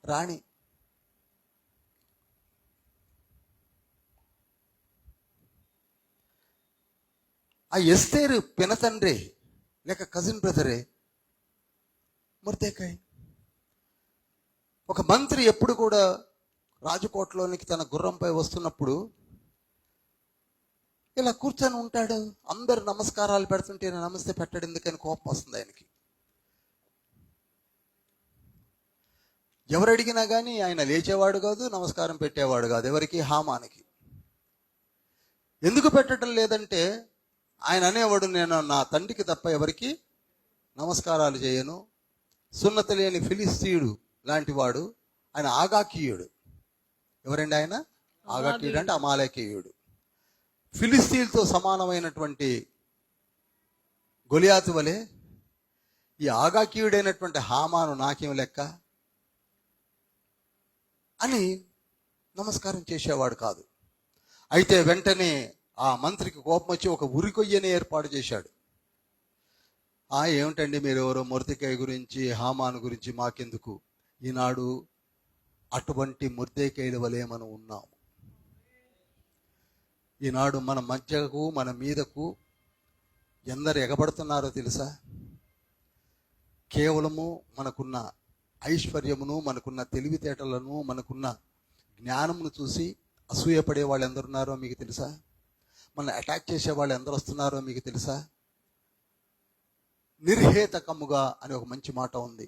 రాణి. ఆ ఎస్తేరు పినతండ్రే లేక కజిన్ బ్రదరే మొర్దెకై. ఒక మంత్రి ఎప్పుడు కూడా రాజకోటలోనికి తన గుర్రంపై వస్తున్నప్పుడు ఇలా కూర్చొని ఉంటాడు. అందరు నమస్కారాలు పెడుతుంటే నమస్తే పెట్టాడు. ఎందుకని కోపం వస్తుంది ఆయనకి. ఎవరు అడిగినా కానీ ఆయన లేచేవాడు కాదు, నమస్కారం పెట్టేవాడు కాదు. ఎవరికి? హామానికి. ఎందుకు పెట్టడం లేదంటే ఆయన అనేవాడు, నేను నా తండ్రికి తప్ప ఎవరికి నమస్కారాలు చేయను. సున్నతి లేని ఫిలిస్తీయుడు లాంటి వాడు ఆయన, ఆగాకీయుడు. ఎవరండి ఆయన? ఆగాకీయుడు అంటే అమాలేకీయుడు. ఫిలిస్తీన్తో సమానమైనటువంటి గొలియాతు వలె ఈ ఆగాకీయుడైనటువంటి హామాను నాకేం లెక్క అని నమస్కారం చేసేవాడు కాదు. అయితే వెంటనే ఆ మంత్రికి కోపం వచ్చి ఒక ఉరికొయ్యని ఏర్పాటు చేశాడు. ఏమిటండి మీరు ఎవరో మొర్దెకై గురించి, హామాను గురించి మాకెందుకు? ఈనాడు అటువంటి మొర్దెకైల వలె మనం ఉన్నాము. ఈనాడు మన మధ్యకు, మన మీదకు ఎందరు ఎగబడుతున్నారో తెలుసా? కేవలము మనకున్న ఐశ్వర్యమును, మనకున్న తెలివితేటలను, మనకున్న జ్ఞానమును చూసి అసూయపడే వాళ్ళు ఎందరున్నారో మీకు తెలుసా? మన అటాక్ చేసే వాళ్ళు ఎందరు వస్తున్నారో మీకు తెలుసా? నిర్హేతకముగా అని ఒక మంచి మాట ఉంది.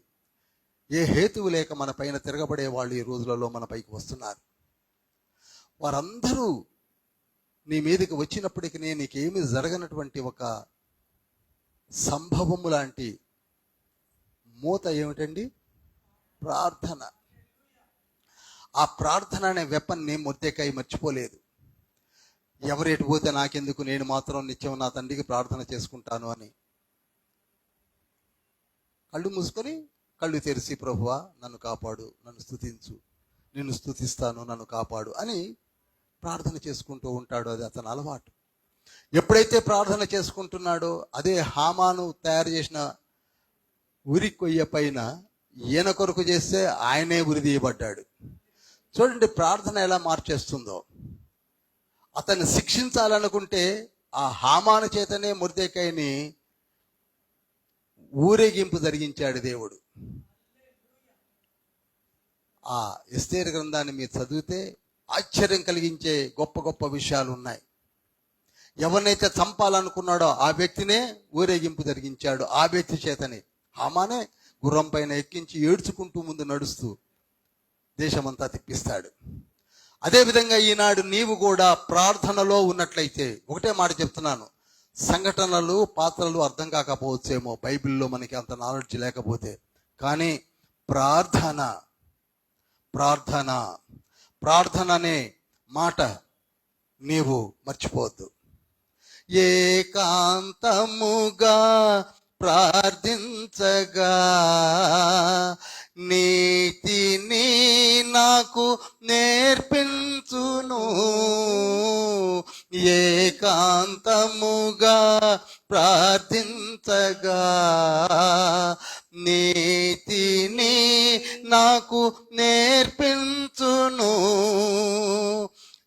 ఏ హేతువు లేక మన పైన తిరగబడే వాళ్ళు ఈ రోజులలో మన పైకి వస్తున్నారు. వారందరూ నీ మీదకి వచ్చినప్పటికీ నీకేమీ జరగనటువంటి ఒక సంభవము లాంటి మూత ఏమిటండి? ప్రార్థన. ఆ ప్రార్థన అనే వెపన్ని మొర్దెకై మర్చిపోలేదు. ఎవరేటు పోతే నాకెందుకు, నేను మాత్రం నిత్యం నా తండ్రికి ప్రార్థన చేసుకుంటాను అని కళ్ళు మూసుకొని కళ్ళు తెరిచి, ప్రభువా నన్ను కాపాడు, నన్ను స్తుతించు, నిన్ను స్తుతిస్తాను, నన్ను కాపాడు అని ప్రార్థన చేసుకుంటూ ఉంటాడు. అది అతని అలవాటు. ఎప్పుడైతే ప్రార్థన చేసుకుంటున్నాడో అదే హామాను తయారు చేసిన ఉరి కొయ్య పైన ఈయన కొరకు చేస్తే ఆయనే ఉరి తీయబడ్డాడు. చూడండి ప్రార్థన ఎలా మార్చేస్తుందో. అతన్ని శిక్షించాలనుకుంటే ఆ హామాను చేతనే మొర్దెకైని ఊరేగింపు జరిగించాడు దేవుడు. ఆ ఎస్తేరు గ్రంథాన్ని మీరు చదివితే ఆశ్చర్యం కలిగించే గొప్ప గొప్ప విషయాలు ఉన్నాయి. ఎవరినైతే చంపాలనుకున్నాడో ఆ వ్యక్తినే ఊరేగింపు జరిగించాడు. ఆ వ్యక్తి చేతనే హామానే గుర్రం పైన ఎక్కించి ఏడ్చుకుంటూ ముందు నడుస్తూ దేశమంతా తిప్పిస్తాడు. అదేవిధంగా ఈనాడు నీవు కూడా ప్రార్థనలో ఉన్నట్లయితే, ఒకటే మాట చెప్తున్నాను, సంఘటనలు పాత్రలు అర్థం కాకపోవచ్చేమో, బైబిల్లో మనకి అంత నాలెడ్జ్ లేకపోతే, కానీ ప్రార్థన ప్రార్థన ప్రార్థన అనే మాట నీవు మర్చిపోవద్దు. ఏకాంతముగా ప్రార్థించగా నీతిని నాకు నేర్పించును. ఏకాంతముగా ప్రార్థించగా నీతిని నాకు నేర్పించును.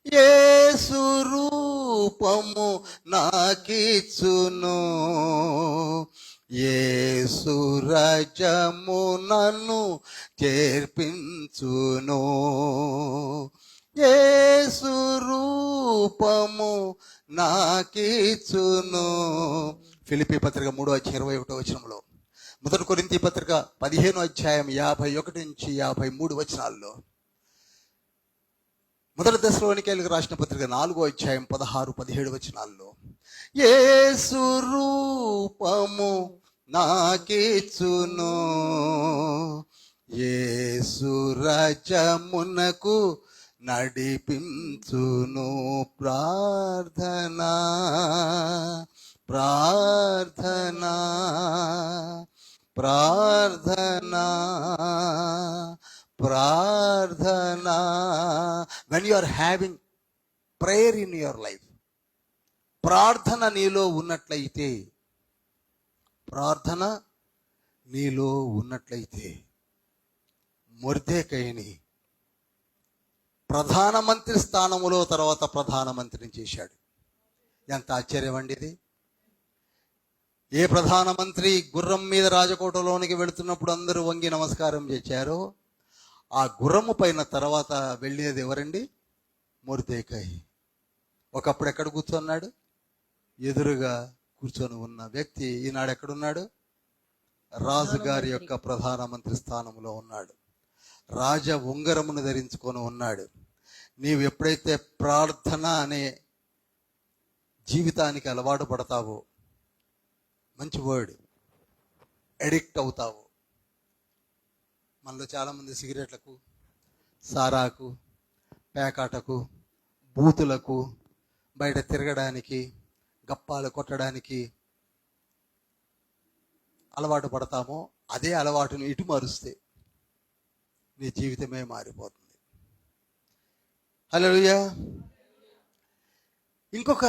యేసు రూపము నాకిచ్చును. యేసు రాజ్యము నన్ను చేర్పించును. యేసు రూపము నాకిచ్చును. ఫిలిప్పీ పత్రిక 3:21 మొదటి కొరింథీ పత్రిక 15:51-53 మొదటి దశలోనికైలకు రాసిన పత్రిక 4:16-17 యేసు రూపము నాకిచ్చును. యేసు రాజ్యమునకు నడిపించును. ప్రార్థన ప్రార్థన ప్రార్థన ప్రార్థన. when you are having prayer in your life, ప్రార్థన నీలో ఉన్నట్లయితే, ప్రార్థన నీలో ఉన్నట్లయితే మొర్దెకైని ప్రధానమంత్రి స్థానములో తర్వాత ప్రధానమంత్రిని చేశాడు. ఎంత ఆశ్చర్యం అండి ఇది. ఏ ప్రధానమంత్రి గుర్రం మీద రాజకోటలోనికి వెళుతున్నప్పుడు అందరూ వంగి నమస్కారం చేశారో, ఆ గుర్రము పైన తర్వాత వెళ్ళేది ఎవరండి? మొర్దెకై. ఒకప్పుడు ఎక్కడ కూర్చున్నాడు? ఎదురుగా కూర్చొని ఉన్న వ్యక్తి ఈనాడు ఎక్కడున్నాడు? రాజుగారి యొక్క ప్రధానమంత్రి స్థానంలో ఉన్నాడు. రాజ ఉంగరమును ధరించుకొని ఉన్నాడు. నీవు ఎప్పుడైతే ప్రార్థన అనే జీవితానికి అలవాటు పడతావో, మంచి వర్డ్, అడిక్ట్ అవుతావు. మనలో చాలామంది సిగరెట్లకు, సారాకు, పేకాటకు, బూతులకు, బయట తిరగడానికి, గప్పాలు కొట్టడానికి అలవాటు పడతామో, అదే అలవాటును ఇటు మారుస్తే నీ జీవితమే మారిపోతుంది. హల్లెలూయా. ఇంకొక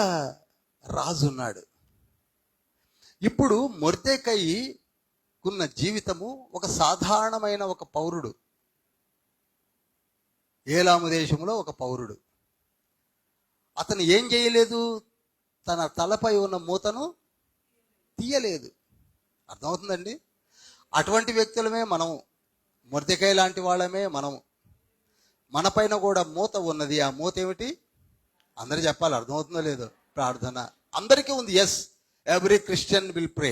రాజు ఉన్నాడు. ఇప్పుడు మొర్దెకైకున్న జీవితము ఒక సాధారణమైన ఒక పౌరుడు, ఏలాము దేశంలో ఒక పౌరుడు. అతను ఏం చేయలేదు? తన తలపై ఉన్న మూతను తీయలేదు. అర్థమవుతుందండి? అటువంటి వ్యక్తులమే మనం, మొర్దెకై లాంటి వాళ్ళమే మనం. మన పైన కూడా మూత ఉన్నది. ఆ మూత ఏమిటి? అందరూ చెప్పాలి. అర్థమవుతుందో లేదో? ప్రార్థన. అందరికీ ఉంది. Yes, every Christian will pray.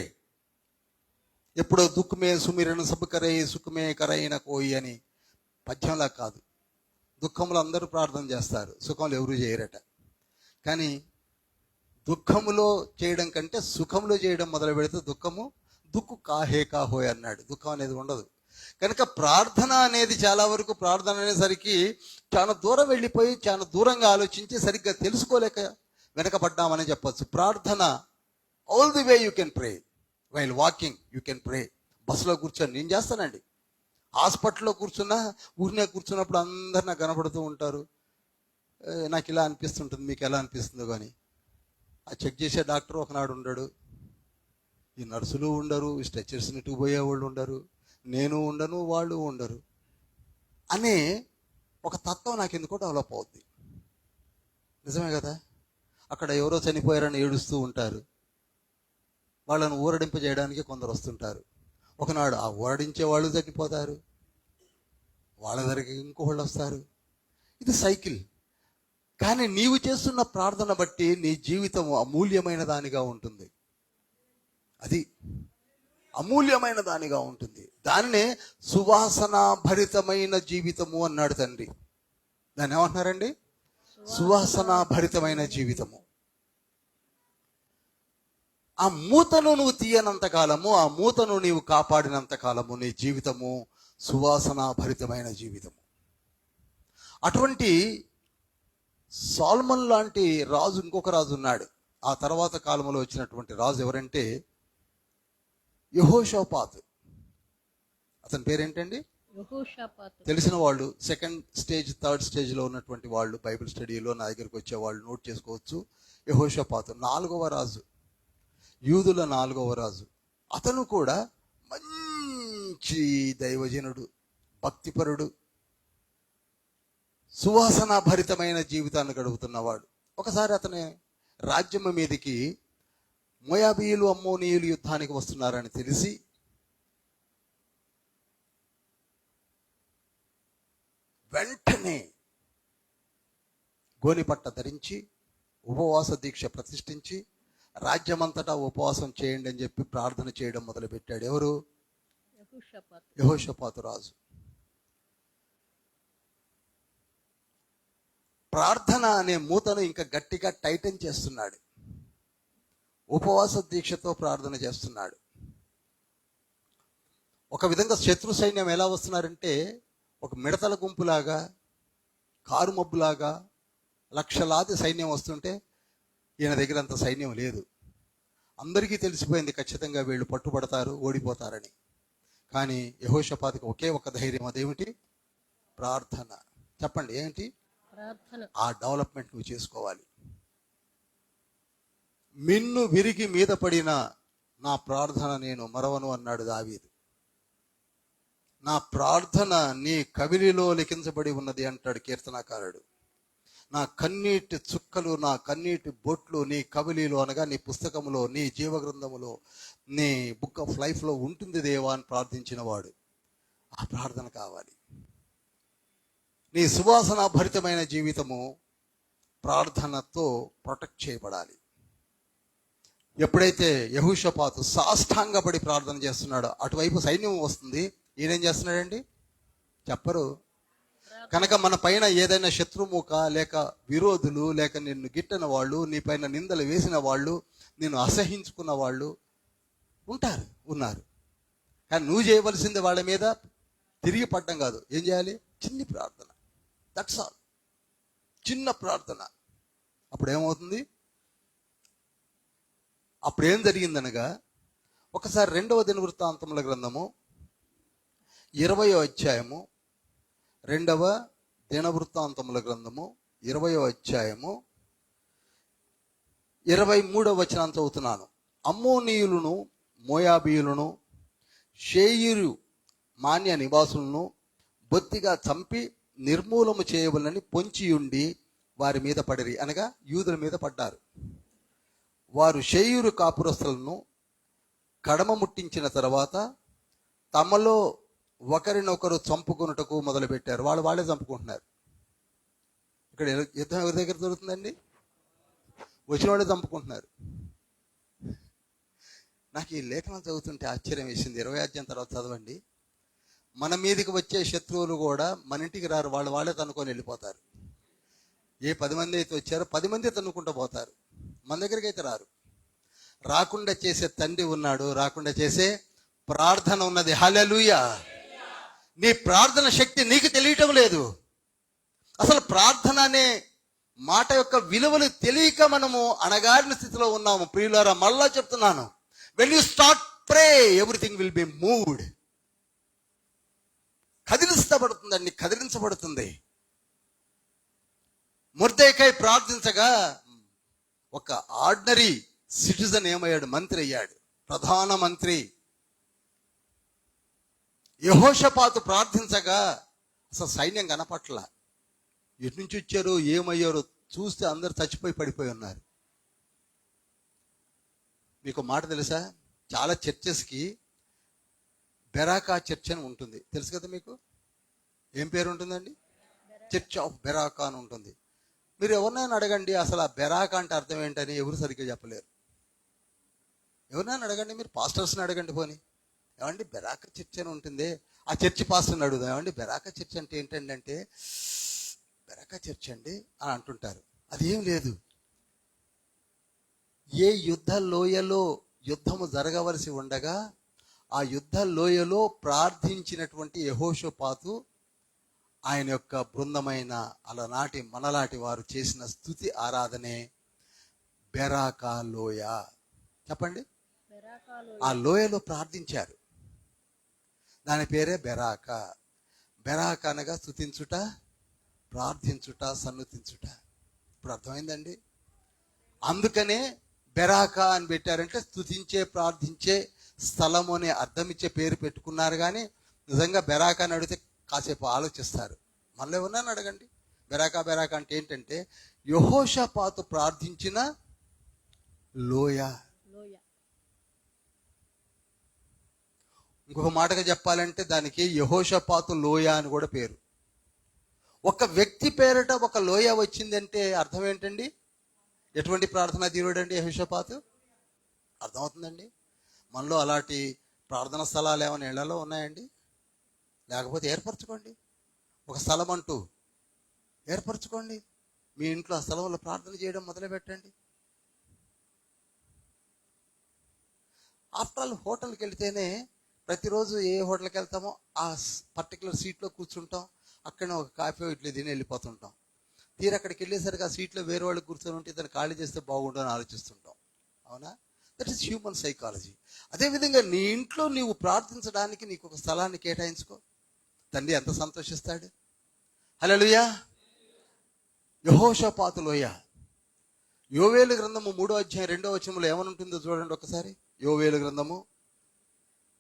ఎప్పుడో దుఃఖమే సుమిరణ సబకరై సుఖమే కరైన కోయి అని పద్యంలా కాదు. దుఃఖంలో అందరూ ప్రార్థన చేస్తారు, సుఖంలో ఎవరు చేయరట. కానీ దుఃఖములో చేయడం కంటే సుఖంలో చేయడం మొదలు పెడితే దుక్కు కాహే కాహోయ్ అన్నాడు. దుఃఖం అనేది ఉండదు. కనుక ప్రార్థన అనేది చాలా వరకు, ప్రార్థన అనేసరికి చాలా దూరం వెళ్ళిపోయి చాలా దూరంగా ఆలోచించి సరిగ్గా తెలుసుకోలేక వెనకబడ్డామని చెప్పచ్చు. ప్రార్థన all the way you can pray. While walking you can ప్రే. బస్సులో కూర్చొని నేను చేస్తానండి. హాస్పిటల్లో కూర్చున్నా, ఊరినే కూర్చున్నప్పుడు అందరు నాకు కనపడుతూ ఉంటారు. నాకు ఇలా అనిపిస్తుంటుంది, మీకు ఎలా అనిపిస్తుందో కానీ ఆ చెక్ చేసే డాక్టర్ ఒకనాడు ఉండడు, ఈ నర్సులు ఉండరు, ఈ స్ట్రెచర్స్ని పోయేవాళ్ళు ఉండరు, నేను ఉండను, వాళ్ళు ఉండరు అనే ఒక తత్వం నాకు ఎందుకో డెవలప్ అవుద్ది. నిజమే కదా? అక్కడ ఎవరో చనిపోయారని ఏడుస్తూ ఉంటారు, వాళ్ళను ఊరడింపజేయడానికి కొందరు వస్తుంటారు. ఒకనాడు ఆ ఊరడించే వాళ్ళు చనిపోతారు, వాళ్ళ దగ్గరికి ఇంకొకళ్ళు వస్తారు. ఇది సైకిల్. కానీ నీవు చేస్తున్న ప్రార్థన బట్టి నీ జీవితం అమూల్యమైన దానిగా ఉంటుంది. అది అమూల్యమైన దానిగా ఉంటుంది. దానినే సువాసన భరితమైన జీవితము అన్నాడు తండ్రి. దాన్ని ఏమంటున్నారండి? సువాసన భరితమైన జీవితము. ఆ మూతను నువ్వు తీయనంత కాలము, ఆ మూతను నీవు కాపాడినంత కాలము నీ జీవితము సువాసన భరితమైన జీవితము. అటువంటి సాల్మన్ లాంటి రాజు ఇంకొక రాజు ఉన్నాడు. ఆ తర్వాత కాలంలో వచ్చినటువంటి రాజు ఎవరంటే యెహోషాపాతు. అతని పేరేంటండి? తెలిసిన వాళ్ళు సెకండ్ స్టేజ్, థర్డ్ స్టేజ్లో ఉన్నటువంటి వాళ్ళు బైబిల్ స్టడీలో నా దగ్గరికి వచ్చే వాళ్ళు నోట్ చేసుకోవచ్చు. యెహోషాపాతు 4వ రాజు, యూదుల 4వ రాజు. అతను కూడా మంచి దైవజనుడు, భక్తిపరుడు, సువాసన భరితమైన జీవితాన్ని గడుపుతున్నవాడు. ఒకసారి అతని రాజ్యం మీదకి మోయాబీయులు, అమ్మోనీయులు యుద్ధానికి వస్తున్నారని తెలిసి వెంటనే గోనిపట్ట ధరించి ఉపవాస దీక్ష ప్రతిష్ఠించి రాజ్యమంతటా ఉపవాసం చేయండి అని చెప్పి ప్రార్థన చేయడం మొదలుపెట్టాడు. ఎవరు? యెహోషాపాతు రాజు. ప్రార్థన అనే మూతను ఇంకా గట్టిగా టైటన్ చేస్తున్నాడు. ఉపవాస దీక్షతో ప్రార్థన చేస్తున్నాడు. ఒక విధంగా శత్రు సైన్యం ఎలా వస్తున్నారంటే ఒక మిడతల గుంపులాగా, కారు మబ్బులాగా లక్షలాది సైన్యం వస్తుంటే ఈయన దగ్గర అంత సైన్యం లేదు. అందరికీ తెలిసిపోయింది ఖచ్చితంగా వీళ్ళు పట్టుబడతారు, ఓడిపోతారని. కానీ యెహోషాపాతుకి ఒకే ఒక ధైర్యం, అదేమిటి? ప్రార్థన. చెప్పండి, ఏంటి? ఆ డెవలప్మెంట్ నువ్వు చేసుకోవాలి. మిన్ను విరిగి మీద పడిన నా ప్రార్థన నేను మరవను అన్నాడు దావీదు. నా ప్రార్థన నీ కవిలిలో లిఖించబడి ఉన్నది అంటాడు కీర్తనాకారుడు. నా కన్నీటి చుక్కలు, నా కన్నీటి బొట్లు నీ కవిలిలో, అనగా నీ పుస్తకములో, నీ జీవగ్రంథములో, నీ బుక్ ఆఫ్ లైఫ్లో ఉంటుంది దేవా అని ప్రార్థించిన వాడు. ఆ ప్రార్థన కావాలి. నీ సువాసన భరితమైన జీవితము ప్రార్థనతో ప్రొటెక్ట్ చేయబడాలి. ఎప్పుడైతే యెహోషాపాతు సాష్టాంగపడి ప్రార్థన చేస్తున్నాడో అటువైపు సైన్యం వస్తుంది. ఈయనేం చేస్తున్నాడండి? చెప్పరు. కనుక మన పైన ఏదైనా శత్రుముఖ, లేక విరోధులు, లేక నిన్ను గిట్టిన వాళ్ళు, నీ పైన నిందలు వేసిన వాళ్ళు, నిన్ను అసహించుకున్న వాళ్ళు ఉన్నారు. కానీ నువ్వు చేయవలసింది వాళ్ళ మీద తిరిగి పడ్డం కాదు. ఏం చేయాలి? చిన్ని ప్రార్థన. That's all. చిన్న ప్రార్థన. అప్పుడు ఏమవుతుంది? అప్పుడు ఏం జరిగిందనగా, ఒకసారి 2వ దినవృత్తాంతముల గ్రంథము 20వ అధ్యాయము, 2వ దినవృత్తాంతముల గ్రంథము 20వ అధ్యాయము 23వ వచనాన్ని చదువుతున్నాను. అమ్మోనీయులను, మోయాబీయులను, షేయిరు మాన్య నివాసులను బొత్తిగా చంపి నిర్మూలము చేయవలని పొంచియుండి వారి మీద పడిరి, అనగా యూదుల మీద పడ్డారు. వారు షేయిరు కాపురస్తులను కడమ ముట్టించిన తర్వాత తమలో ఒకరినొకరు చంపుకొనుటకు మొదలుపెట్టారు. వాళ్ళే చంపుకుంటున్నారు. ఇక్కడ యుద్ధం ఎవరి దగ్గర జరుగుతుందండి? వచ్చిన వాళ్ళే చంపుకుంటున్నారు. నాకు ఈ లేఖనం చదువుతుంటే ఆశ్చర్యం వేసింది. 20వ అధ్యాయం తర్వాత చదవండి. మన మీదకి వచ్చే శత్రువులు కూడా మన ఇంటికి రారు, వాళ్ళే తనుకొని వెళ్ళిపోతారు. ఏ 10 మంది అయితే వచ్చారో 10 మంది తన్నుకుంటూ పోతారు. మన దగ్గరికి అయితే రారు. రాకుండా చేసే తండ్రి ఉన్నాడు, రాకుండా చేసే ప్రార్థన ఉన్నది. హల్లెలూయా. నీ ప్రార్థన శక్తి నీకు తెలియటం లేదు. అసలు ప్రార్థన అనే మాట యొక్క విలువలు తెలియక మనము అణగారిన స్థితిలో ఉన్నాము. ప్రియులారా, మళ్ళా చెప్తున్నాను, when you start pray, everything will be moved. కదిలించబడుతుందండి, కదిలించబడుతుంది. మొర్దెకై ప్రార్థించగా ఒక ఆర్డినరీ సిటిజన్ ఏమయ్యాడు? మంత్రి అయ్యాడు, ప్రధాన మంత్రి. యెహోషాపాతు ప్రార్థించగా అసలు సైన్యం కనపట్ల. ఎటు నుంచి వచ్చారో ఏమయ్యారో చూస్తే అందరు చచ్చిపోయి పడిపోయి ఉన్నారు. మీకు మాట తెలుసా? చాలా చర్చెస్కి బెరాకా చర్చ్ అని ఉంటుంది, తెలుసు కదా మీకు? ఏం పేరు ఉంటుందండి? చర్చ్ ఆఫ్ బెరాకా అని ఉంటుంది. మీరు ఎవరినైనా అడగండి అసలు ఆ బెరాకా అంటే అర్థం ఏంటని, ఎవరు సరిగ్గా చెప్పలేరు. ఎవరినైనా అడగండి, మీరు పాస్టర్స్ని అడగండి, పోని ఏమండి బెరాకా చర్చ్ అని ఉంటుంది, ఆ చర్చి పాస్టర్ని అడుగుదాం, ఏమండి బెరాకా చర్చ్ అంటే ఏంటండి అంటే, బెరాకా చర్చ్ అండి అని అంటుంటారు. అదేం లేదు. ఏ యుద్ధ లోయలో యుద్ధము జరగవలసి ఉండగా ఆ యుద్ధ లోయలో ప్రార్థించినటువంటి యెహోషాపాతు, ఆయన యొక్క బృందమైన అలనాటి మనలాంటి వారు చేసిన స్తుతి ఆరాధనే బెరాకా లోయ. చెప్పండి, ఆ లోయలో ప్రార్థించారు. దాని పేరే బెరాకా. బెరాకా అనగా స్తుతించుట, ప్రార్థించుట, సన్నుతించుట. ఇప్పుడు అర్థమైందండి? అందుకనే బెరాకా అని పెట్టారంటే స్తుతించే, ప్రార్థించే స్థలము అనే అర్థం ఇచ్చే పేరు పెట్టుకున్నారు. కానీ నిజంగా బెరాకా అని అడిగితే కాసేపు ఆలోచిస్తారు. మళ్ళీ ఉన్నాను అడగండి, బెరాకా బెరాకా అంటే ఏంటంటే యెహోషాపాతు ప్రార్థించిన లోయ. ఇంకొక మాటగా చెప్పాలంటే దానికి యెహోషాపాతు లోయ అని కూడా పేరు. ఒక వ్యక్తి పేరిట ఒక లోయ వచ్చిందంటే అర్థం ఏంటండి? ఎటువంటి ప్రార్థనా తీరుడు అండి యెహోషాపాతు? అర్థమవుతుందండి? మనలో అలాంటి ప్రార్థనా స్థలాలు ఏమైనా ఇళ్లలో ఉన్నాయండి? లేకపోతే ఏర్పరచుకోండి, ఒక స్థలం అంటూ ఏర్పరచుకోండి. మీ ఇంట్లో ఆ స్థలంలో ప్రార్థన చేయడం మొదలు పెట్టండి. ఆఫ్టర్ ఆల్ హోటల్కి వెళ్తేనే ప్రతిరోజు ఏ హోటల్కి వెళ్తామో ఆ పర్టికులర్ సీట్లో కూర్చుంటాం, అక్కడనే ఒక కాఫీ ఇడ్లీ తిని వెళ్ళిపోతుంటాం. తీరు అక్కడికి వెళ్ళేసరికి ఆ సీట్లో వేరే వాళ్ళు కూర్చొని ఉంటే దాన్ని ఖాళీ చేస్తే బాగుండు అని ఆలోచిస్తుంటాం. అవునా? That is human psychology. అదేవిధంగా నీ ఇంట్లో నీవు ప్రార్థించడానికి నీకు ఒక స్థలాన్ని కేటాయించుకో, తండ్రి ఎంత సంతోషిస్తాడు. హల్లెలూయా. యెహోషాపాతు లోయ. యోవేలు గ్రంథము 3వ అధ్యాయం 2వ వచనంలో ఏమని ఉంటుందో చూడండి ఒకసారి. యోవేలు గ్రంథము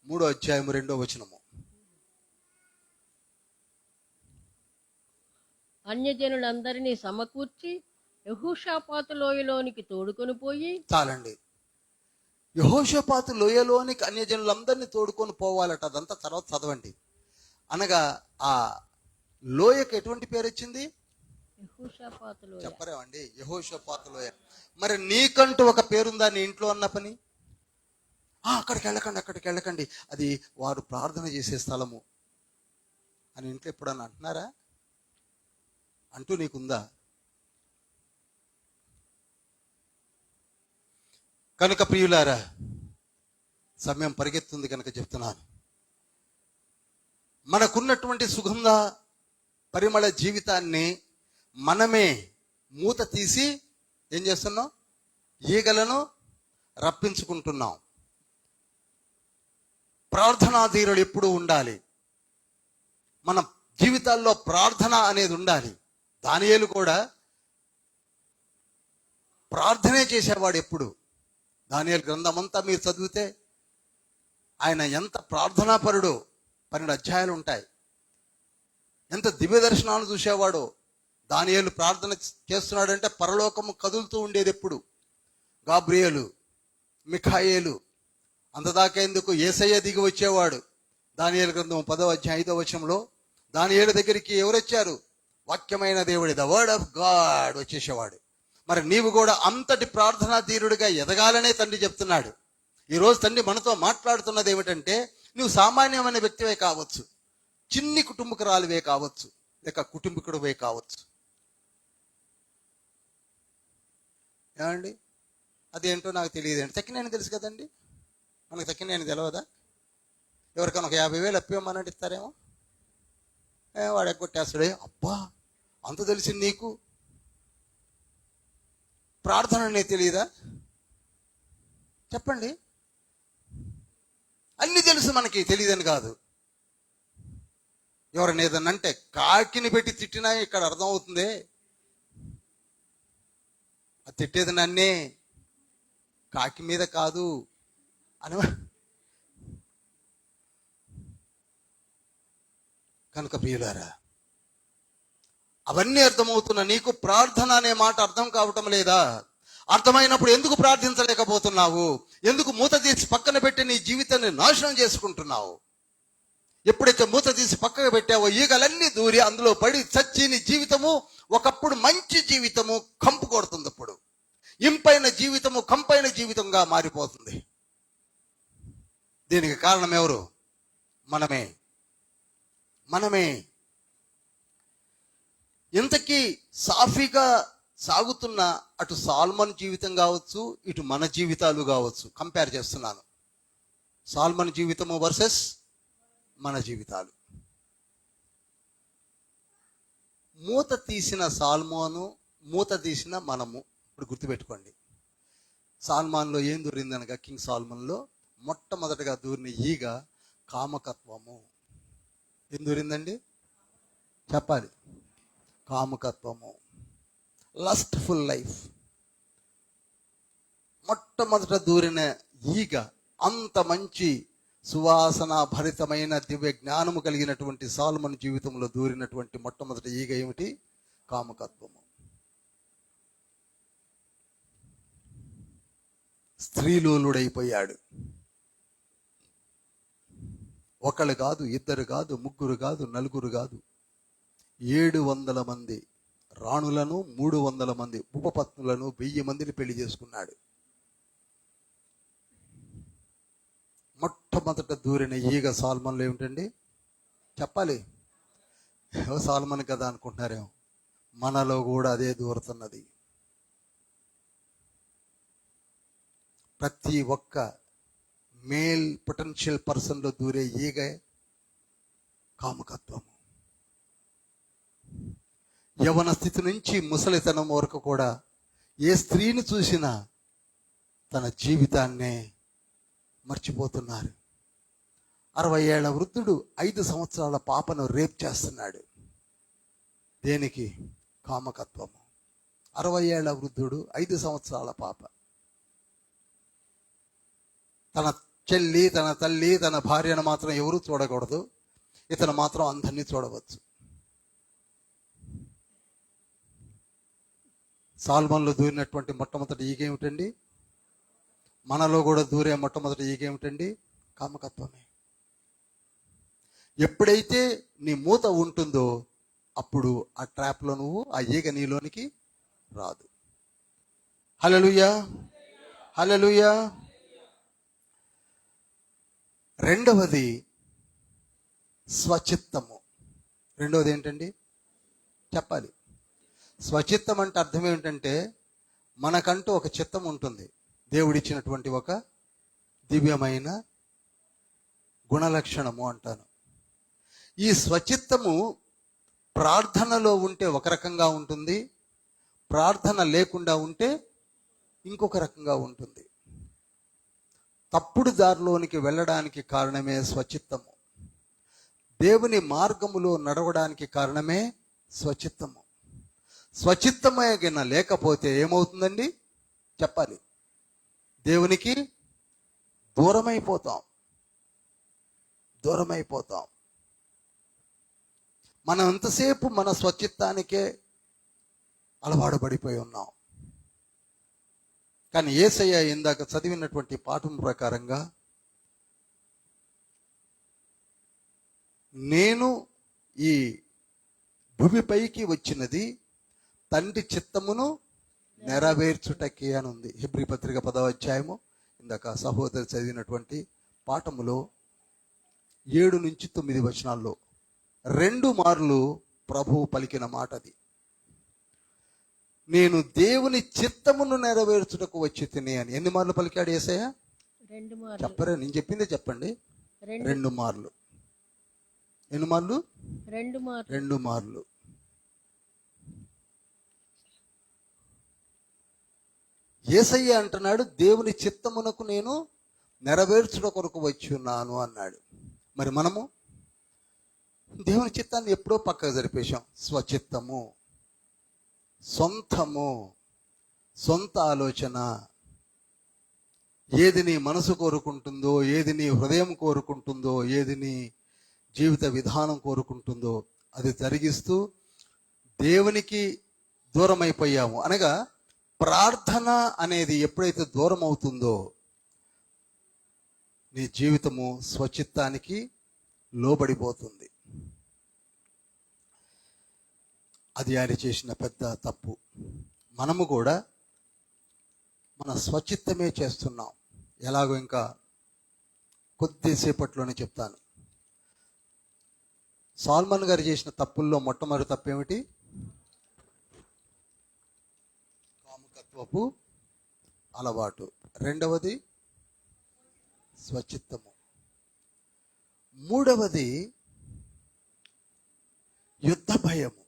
3వ అధ్యాయం 2వ వచనము. అన్యజనులందరినీ సమకూర్చి యెహోషాపాతు లోయలోనికి తోడుకొని పోయి. చాలండి. యెహోషాపాతు లోయలోనికి అన్యజనులందరినీ తోడుకొని పోవాలట. అదంతా తర్వాత చదవండి. అనగా ఆ లోయకు ఎటువంటి పేరు వచ్చింది? యెహోషాపాతు లోయ. చెప్పరేమండి? యెహోషాపాతు లోయ. మరి నీకంటూ ఒక పేరుందా నీ ఇంట్లో అన్న పని? అక్కడికి వెళ్ళకండి, అక్కడికి వెళ్ళకండి, అది వారు ప్రార్థన చేసే స్థలము అని ఇంట్లో ఎప్పుడన్నా అంటున్నారా? అంటూ నీకుందా? కనుక ప్రియులారా, సమయం పరిగెత్తుంది కనుక చెప్తున్నాను, మనకున్నటువంటి సుగంధ పరిమళ జీవితాన్ని మనమే మూత తీసి ఏం చేస్తున్నాం? ఈగలను రప్పించుకుంటున్నాం. ప్రార్థనాధీరుడు ఎప్పుడూ ఉండాలి. మన జీవితాల్లో ప్రార్థన అనేది ఉండాలి. దానియేలు కూడా ప్రార్థనే చేసేవాడు ఎప్పుడు. దానియేలు గ్రంథం అంతా మీరు చదివితే ఆయన ఎంత ప్రార్థనాపరుడో 12 అధ్యాయాలు ఉంటాయి. ఎంత దివ్య దర్శనాలు చూసేవాడో. దానియేలు ప్రార్థన చేస్తున్నాడంటే పరలోకము కదులుతూ ఉండేది ఎప్పుడు. గాబ్రియేలు, మిఖాయేలు, అంతదాకా ఎందుకు యేసయ్య దిగి వచ్చేవాడు. దానియేలు గ్రంథం 10వ అధ్యాయం 5వ వచనంలో దానియేలు దగ్గరికి ఎవరు వచ్చారు? వాక్యమైన దేవుడి, ద వర్డ్ ఆఫ్ గాడ్ వచ్చేసేవాడు. మరి నీవు కూడా అంతటి ప్రార్థనా ధీరుడిగా ఎదగాలనే తండ్రి చెప్తున్నాడు. ఈరోజు తండ్రి మనతో మాట్లాడుతున్నది ఏమిటంటే, నువ్వు సామాన్యమైన వ్యక్తివే కావచ్చు, చిన్ని కుటుంబకురాలివే కావచ్చు, లేక కుటుంబకుడివే కావచ్చు. ఏమండి? అదేంటో నాకు తెలియదండి. తక్కినేని తెలుసు కదండి, మనకు తక్కినేని తెలియదా? ఎవరికైనా ఒక 50,000 అప్పివ్వమన్నట్టు ఇస్తారేమో. వాడు ఎగ్గొట్టేస్తాడే. అబ్బా, అంత తెలిసింది నీకు? ప్రార్థన అనేది తెలియదా? చెప్పండి. అన్ని తెలుసు మనకి, తెలియదని కాదు. ఎవరైనా ఏదన్నా అంటే కాకిని పెట్టి తిట్టినా ఇక్కడ అర్థమవుతుంది. అది తిట్టేది నన్నే, కాకి మీద కాదు అని. కనుక ప్రియులారా, అవన్నీ అర్థమవుతున్నా నీకు ప్రార్థన అనే మాట అర్థం కావటం లేదా? అర్థమైనప్పుడు ఎందుకు ప్రార్థించలేకపోతున్నావు? ఎందుకు మూత తీసి పక్కన పెట్టి నీ జీవితాన్ని నాశనం చేసుకుంటున్నావు? ఎప్పుడైతే మూత తీసి పక్కకు పెట్టావో ఈగలన్నీ దూరి అందులో పడి చచ్చి నీ జీవితము ఒకప్పుడు మంచి జీవితము కంపు కొడుతుంది. అప్పుడు ఇంపైన జీవితము కంపైన జీవితంగా మారిపోతుంది. దీనికి కారణం ఎవరు? మనమే. ఇంతకీ సాఫీగా సాగుతున్న అటు సాల్మన్ జీవితం కావచ్చు, ఇటు మన జీవితాలు కావచ్చు, కంపేర్ చేస్తున్నాను. సాల్మన్ జీవితము వర్సెస్ మన జీవితాలు. మూత తీసిన సాల్మోను, మూత తీసిన మనము. ఇప్పుడు గుర్తుపెట్టుకోండి, సాల్మాన్లో ఏం దూరిందనగా, కింగ్ సాల్మన్లో మొట్టమొదటిగా దూరిన ఈగ కామకత్వము. ఏం దూరిందండి? చెప్పాలి. కామకత్వము, లస్ట్ఫుల్ లైఫ్. మొట్టమొదట దూరిన ఈగ, అంత మంచి సువాసన భరితమైన దివ్య జ్ఞానము కలిగినటువంటి సాల్మన్ జీవితంలో దూరినటువంటి మొట్టమొదటి ఈగ ఏమిటి? కామకత్వము. స్త్రీలోలుడైపోయాడు. ఒకళ్ళు కాదు, ఇద్దరు కాదు, ముగ్గురు కాదు, నలుగురు కాదు, 700 మంది రాణులను, 300 మంది ఉపపత్నులను, 1000 మందిని పెళ్లి చేసుకున్నాడు. మొట్టమొదట దూరిన ఈగ సాల్మన్లో ఏమిటండి? చెప్పాలి. సాల్మన్ కదా అనుకుంటున్నారేమో, మనలో కూడా అదే దూరుతున్నది. ప్రతి ఒక్క మేల్ పొటెన్షియల్ పర్సన్లో దూరే ఈగ కామకత్వము. యవన స్థితి నుంచి ముసలితనం వరకు కూడా ఏ స్త్రీని చూసినా తన జీవితాన్నే మర్చిపోతున్నారు. 60 ఏళ్ల వృద్ధుడు 5 సంవత్సరాల పాపను రేప్ చేస్తున్నాడు. దేనికి? కామకత్వము. 60 ఏళ్ల వృద్ధుడు, 5 సంవత్సరాల పాప. తన చెల్లి, తన తల్లి, తన భార్యను మాత్రం ఎవరూ చూడకూడదు, ఇతను మాత్రం అందరినీ చూడవచ్చు. సాల్మన్లో దూరినటువంటి మొట్టమొదటి ఈగ ఏమిటండి? మనలో కూడా దూరే మొట్టమొదటి ఈగ ఏమిటండి? కామకత్వమే. ఎప్పుడైతే నీ మూత ఉంటుందో అప్పుడు ఆ ట్రాప్లో నువ్వు, ఆ ఈగ నీలోనికి రాదు. హల్లెలూయా, హల్లెలూయా. రెండవది స్వచిత్తము. రెండవది ఏంటండి? చెప్పాలి. స్వచిత్తం అంటే అర్థం ఏమిటంటే, మనకంటూ ఒక చిత్తం ఉంటుంది, దేవుడిచ్చినటువంటి ఒక దివ్యమైన గుణలక్షణము అంటాను. ఈ స్వచిత్తము ప్రార్థనలో ఉంటే ఒక రకంగా ఉంటుంది, ప్రార్థన లేకుండా ఉంటే ఇంకొక రకంగా ఉంటుంది. తప్పుడు దారిలోనికి వెళ్ళడానికి కారణమే స్వచిత్తము. దేవుని మార్గములో నడవడానికి కారణమే స్వచిత్తము. స్వచిత్తమైన లేకపోతే ఏమవుతుందండి? చెప్పాలి. దేవునికి దూరమైపోతాం. మనం ఎంతసేపు మన స్వచిత్తానికే అలవాటు పడిపోయి ఉన్నాం. కానీ యేసయ్య ఇందాక చదివినటువంటి పాఠం ప్రకారంగా, నేను ఈ భూమిపైకి వచ్చినది తండ్రి చిత్తమును నెరవేర్చుటకే అని ఉంది. హెబ్రీ పత్రిక 10వ అధ్యాయము ఇందాక సహోదరు చదివినటువంటి పాఠములో 7 నుంచి 9 వచనాల్లో 2 మార్లు ప్రభువు పలికిన మాట అది. నేను దేవుని చిత్తమును నెరవేర్చుటకు వచ్చి తిని అని. ఎన్ని మార్లు పలికాడు యేసయ్య? 2 మార్లు. చెప్పరే, నేను చెప్పిందే చెప్పండి. 2 మార్లు. ఎన్ని మార్లు? 2 మార్లు. 2 మార్లు. యేసయ్య అంటున్నాడు, దేవుని చిత్తమునకు నేను నెరవేర్చుట కొరకు వచ్చి ఉన్నాను అన్నాడు. మరి మనము దేవుని చిత్తాన్ని ఎప్పుడో పక్కకు జరిపేశాం. స్వచిత్తము, సొంతము, సొంత ఆలోచన, ఏది నీ మనసు కోరుకుంటుందో, ఏది నీ హృదయం కోరుకుంటుందో, ఏది నీ జీవిత విధానం కోరుకుంటుందో అది జరిగిస్తూ దేవునికి దూరం అయిపోయాము. అనగా ప్రార్థన అనేది ఎప్పుడైతే దూరం అవుతుందో నీ జీవితము స్వచిత్తానికి లోబడిపోతుంది. అది ఆయన చేసిన పెద్ద తప్పు. మనము కూడా మన స్వచిత్తమే చేస్తున్నాం. ఎలాగో ఇంకా కొద్దిసేపట్లోనే చెప్తాను. సాల్మన్ గారు చేసిన తప్పుల్లో మొట్టమొదటి తప్పు ఏమిటి? కాముకత్వపు అలవాటు. రెండవది స్వచిత్తము. మూడవది యుద్ధ భయము.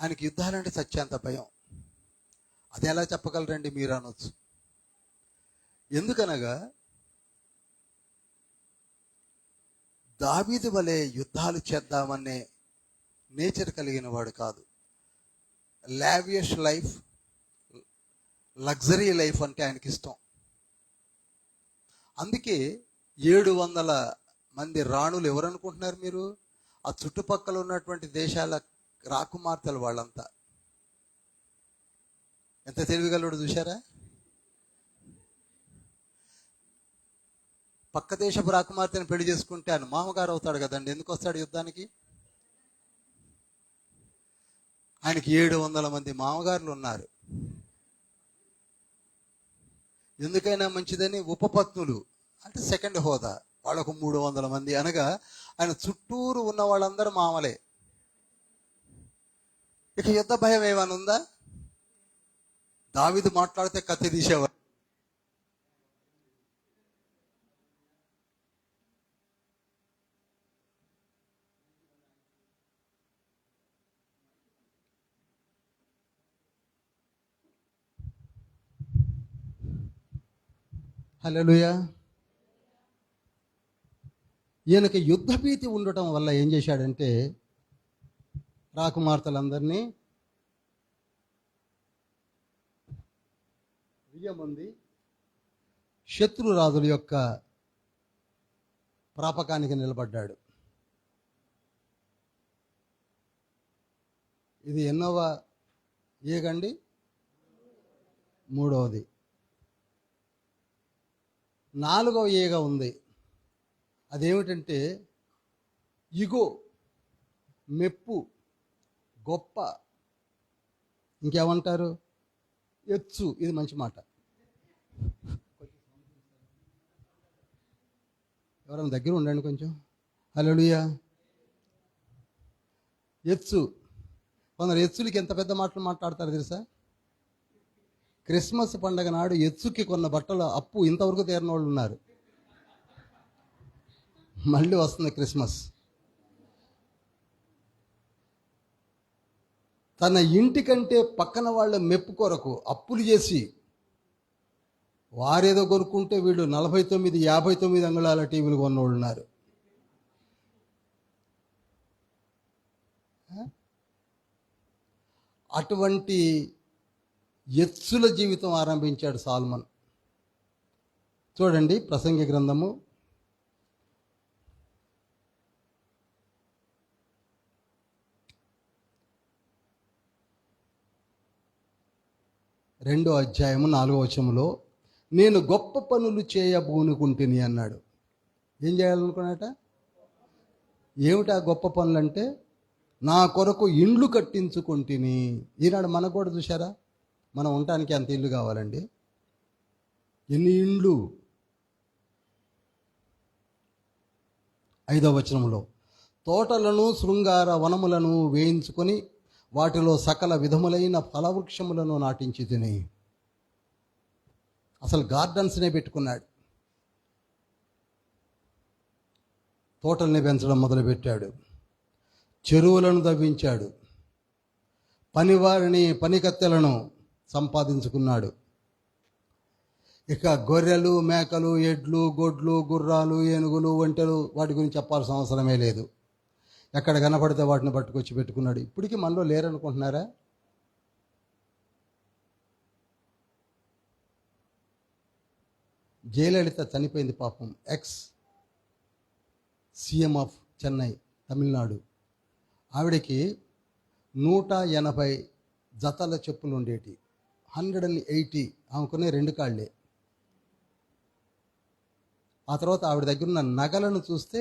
ఆయనకి యుద్ధాలంటే సత్యాంత భయం. అది ఎలా చెప్పగలరండి మీరు అనొచ్చు. ఎందుకనగా దావీదు వలె యుద్ధాలు చేద్దామనే నేచర్ కలిగిన వాడు కాదు. లావియస్ లైఫ్, లగ్జరీ లైఫ్ అంటే ఆయనకి ఇష్టం. అందుకే 700 మంది రాణులు ఎవరనుకుంటున్నారు మీరు? ఆ చుట్టుపక్కల ఉన్నటువంటి దేశాల రాకుమార్తెలు వాళ్ళంతా. ఎంత తెలివిగలడు చూశారా? పక్క దేశపు రాకుమార్తెను పెళ్లి చేసుకుంటే ఆయన మామగారు అవుతాడు కదండి. ఎందుకు వస్తాడు యుద్ధానికి? ఆయనకి 700 మంది మామగారులు ఉన్నారు. ఎందుకైనా మంచిదని ఉపపత్నులు అంటే సెకండ్ హోదా, వాళ్ళకు 300 మంది. అనగా ఆయన చుట్టూరు ఉన్న వాళ్ళందరూ మామలే. ఇక యుద్ధ భయం ఏమైనా ఉందా? దావీదు మాట్లాడితే కత్తి తీసేవారు. హల్లెలూయా. ఈయనకి యుద్ధ భీతి ఉండటం వల్ల ఏం చేశాడంటే రాకుమార్తెలందరినీ 1000 మంది శత్రురాజుల యొక్క ప్రాపకానికి నిలబడ్డాడు. ఇది ఎన్నోవ ఏగండి? 3వది. 4వ ఏగా ఉంది. అదేమిటంటే ఇగో, మెప్పు, గొప్ప, ఇంకేమంటారు? ఎచ్చు. ఇది మంచి మాట. ఎవరైనా దగ్గర ఉండండి కొంచెం. హల్లెలూయా. ఎచ్చు. కొందరు ఎచ్చులకి ఎంత పెద్ద మాటలు మాట్లాడతారు తెలుసా? క్రిస్మస్ పండగ నాడు ఎచ్చుకి కొన్న బట్టల అప్పు ఇంతవరకు తీరని వాళ్ళు ఉన్నారు. మళ్ళీ వస్తుంది క్రిస్మస్. తన ఇంటి కంటే పక్కన వాళ్ళ మెప్పు కొరకు అప్పులు చేసి వారేదో కొనుక్కుంటే వీళ్ళు 49, 59 అంగుళాల టీవీలు కొన్నోళ్ళు ఉన్నారు. అటువంటి ఎత్తుల జీవితం ఆరంభించాడు సాల్మన్. చూడండి ప్రసంగి గ్రంథము 2వ అధ్యాయము 4వ వచనములో నేను గొప్ప పనులు చేయబూనుకుంటుని అన్నాడు. ఏం చేయాలనుకున్నాట? ఏమిటా గొప్ప పనులు అంటే నా కొరకు ఇండ్లు కట్టించుకుంటుని. ఈనాడు మనకు కూడా చూసారా, మనం ఉండటానికి అంత ఇల్లు కావాలండి. ఎన్ని ఇండ్లు? 5వ వచనంలో తోటలను శృంగార వనములను వేయించుకొని వాటిలో సకల విధములైన ఫలవృక్షములను నాటించి తిని. అసలు గార్డెన్స్నే పెట్టుకున్నాడు. తోటల్ని పెంచడం మొదలుపెట్టాడు. చెరువులను తవ్వించాడు. పనివారిని, పనికత్తెలను సంపాదించుకున్నాడు. ఇక గొర్రెలు, మేకలు, ఎడ్లు, గొడ్లు, గుర్రాలు, ఏనుగులు, ఒంటెలు, వాటి గురించి చెప్పాల్సిన అవసరమే లేదు. ఎక్కడ కనపడితే వాటిని పట్టుకొచ్చి పెట్టుకున్నాడు. ఇప్పటికీ మనలో లేరనుకుంటున్నారా? జయలలిత చనిపోయింది పాపం, ex CM of Chennai, Tamil Nadu. ఆవిడకి 180 జతల చెప్పులు ఉండేటి, 180. ఆమెకునే 2 కాళ్ళే. ఆ తర్వాత ఆవిడ దగ్గర ఉన్న నగలను చూస్తే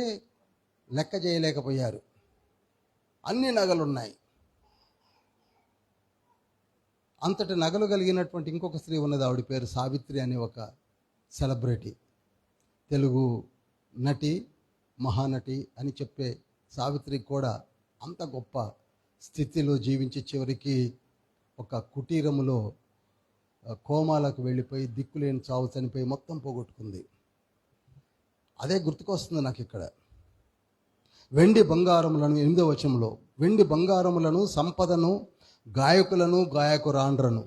లెక్క చేయలేకపోయారు, అన్ని నగలున్నాయి. అంతటి నగలు కలిగినటువంటి ఇంకొక స్త్రీ ఉన్నది, ఆవిడ పేరు సావిత్రి అనే ఒక సెలబ్రిటీ, తెలుగు నటి, మహానటి అని చెప్పే సావిత్రికి కూడా అంత గొప్ప స్థితిలో జీవించి చివరికి ఒక కుటీరములో కోమాలకు వెళ్ళిపోయి దిక్కులేని చావు చనిపోయి మొత్తం పోగొట్టుకుంది. అదే గుర్తుకొస్తుంది నాకు ఇక్కడ. వెండి బంగారములను, 8వ వచనంలో, వెండి బంగారములను, సంపదను, గాయకులను, గాయకురాండ్రను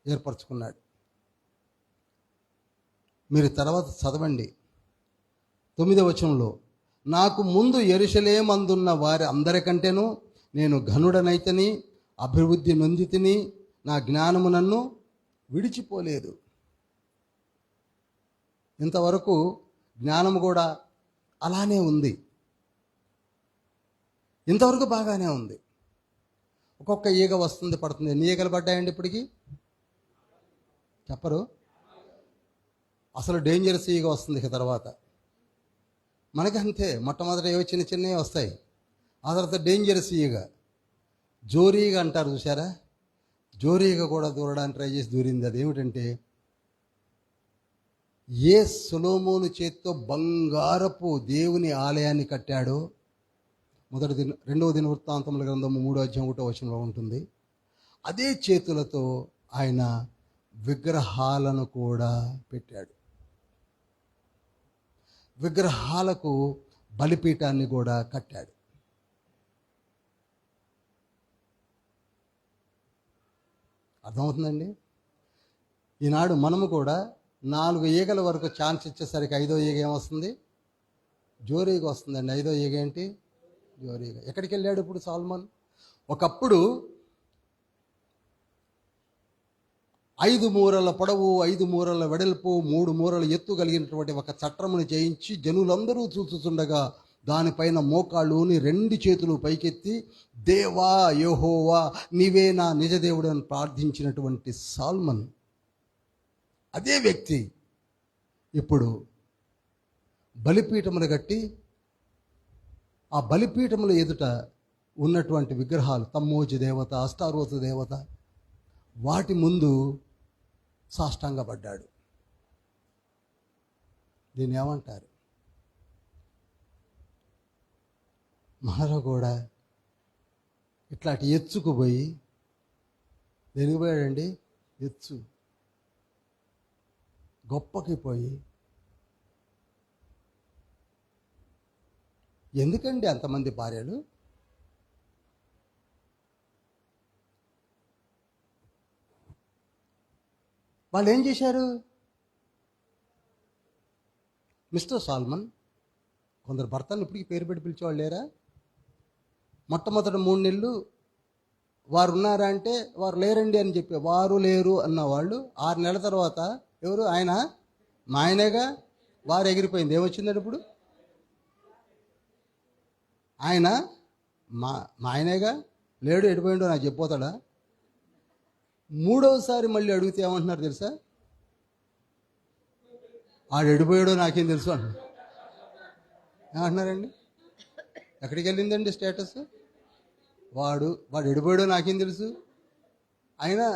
ఏర్పరచుకున్నాడు. మీరు తర్వాత చదవండి 9వ వచనంలో, నాకు ముందు యెరూషలేమందున్న వారి అందరికంటేను నేను ఘనుడనైతని, అభివృద్ధి నొందితిని, నా జ్ఞానము నన్ను విడిచిపోలేదు. ఇంతవరకు జ్ఞానం కూడా అలానే ఉంది, ఇంతవరకు బాగానే ఉంది. ఒక్కొక్క ఈగ వస్తుంది పడుతుంది. ఎన్ని ఈగలు పడ్డాయండి ఇప్పటికి చెప్పరు? అసలు డేంజరస్ ఈగ వస్తుంది ఇక తర్వాత. మనకంతే, మొట్టమొదట ఏవో చిన్న చిన్నవి వస్తాయి, ఆ తర్వాత డేంజరస్ ఈగ, జోరీగ అంటారు చూసారా? జోరీగ కూడా దూరడానికి ట్రై చేసి దూరింది. అదేమిటంటే, ఏ సొలొమోను చేతితో బంగారపు దేవుని ఆలయాన్ని కట్టాడో, 2వ దినవృత్తాంతముల గ్రంథము 3వ అధ్యాయం 1వ వచనంలో ఉంటుంది, అదే చేతులతో ఆయన విగ్రహాలను కూడా పెట్టాడు. విగ్రహాలకు బలిపీఠాన్ని కూడా కట్టాడు. అర్థమవుతుందండి? ఈనాడు మనము కూడా 4 ఈగల వరకు ఛాన్స్ ఇచ్చేసరికి 5వ ఈగ ఏమొస్తుంది? జోరీగ వస్తుందండి. 5వ ఈగ ఏంటి? జోరీగ. ఎక్కడికి వెళ్ళాడు ఇప్పుడు సొలొమోన్? ఒకప్పుడు 5 మూరల పొడవు, 5 మూరల వెడల్పు, 3 మూరల ఎత్తు కలిగినటువంటి ఒక చట్రమును చేయించి జనులందరూ చూస్తుండగా దానిపైన మోకాళ్ళుని 2 చేతులు పైకెత్తి, దేవా యెహోవా నీవే నా నిజదేవుడు అని ప్రార్థించినటువంటి సొలొమోన్, అదే వ్యక్తి ఇప్పుడు బలిపీఠములు కట్టి ఆ బలిపీఠముల ఎదుట ఉన్నటువంటి విగ్రహాలు, తమ్మోజు దేవత, అష్టారోతు దేవత, వాటి ముందు సాష్టాంగపడ్డాడు. దీన్ని ఏమంటారు? మనలో కూడా ఇట్లాంటి ఎచ్చుకుపోయి, దేనికి పోయాడండి? ఎచ్చు గొప్పకి పోయి. ఎందుకండి అంతమంది భార్యలు? వాళ్ళు ఏం చేశారు? మిస్టర్ సొలొమోన్, కొందరు భర్తలను ఇప్పటికీ పేరు పెట్టి పిలిచేవాళ్ళు లేరా? మొట్టమొదటి 3 నెలలు వారు ఉన్నారా అంటే వారు లేరండి అని చెప్పి, వారు లేరు అన్నవాళ్ళు 6 నెలల తర్వాత ఎవరు? ఆయన, మా ఆయనేగా. వారు ఎగిరిపోయింది. ఏమొచ్చిందండి ఇప్పుడు? ఆయన మా ఆయనేగా, లేడు, ఎడిపోయిండో నాకు చెప్పిపోతాడా? 3వసారి మళ్ళీ అడిగితే ఏమంటున్నారు తెలుసా? ఆడు ఎడిపోయాడో నాకేం తెలుసు అంటున్నారు. ఏమంటున్నారండి? ఎక్కడికి వెళ్ళిందండి స్టేటస్? వాడు ఎడిపోయాడో నాకేం తెలుసు. అయినా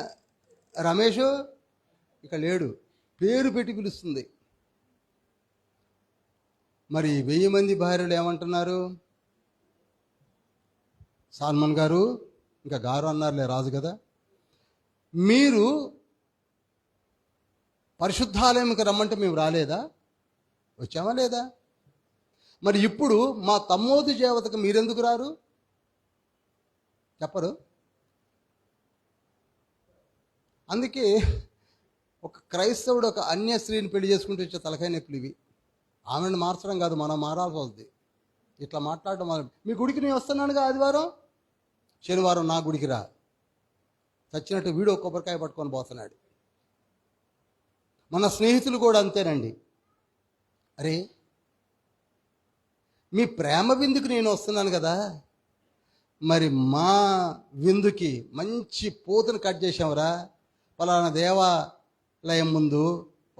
రమేష్ ఇక లేడు, పేరు పెట్టి పిలుస్తుంది. మరి 1000 మంది భార్యలు ఏమంటున్నారు? సొలొమోన్ గారు, ఇంకా గారు అన్నారులే, రాజు కదా, మీరు పరిశుద్ధాలయంకి రమ్మంటే మేము రాలేదా? వచ్చామా లేదా? మరి ఇప్పుడు మా తమ్మోజు దేవతకు మీరెందుకు రారు? చెప్పరు. అందుకే ఒక క్రైస్తవుడు ఒక అన్య స్త్రీని పెళ్లి చేసుకుంటూ వచ్చే తలకాయ నొప్పులు ఇవి. ఆమెను మార్చడం కాదు, మనం మారాల్సి వస్తుంది. ఇట్లా మాట్లాడడం. మీ గుడికి నేను వస్తున్నానుగా ఆదివారం, శనివారం నా గుడికి రా. చచ్చినట్టు వీడో కొబ్బరికాయ పట్టుకొని పోతున్నాడు. మన స్నేహితులు కూడా అంతేనండి. అరే, మీ ప్రేమ విందుకు నేను వస్తున్నాను కదా, మరి మా విందుకి మంచి పోతును కట్ చేసావురా, పలానా దేవాలయం ముందు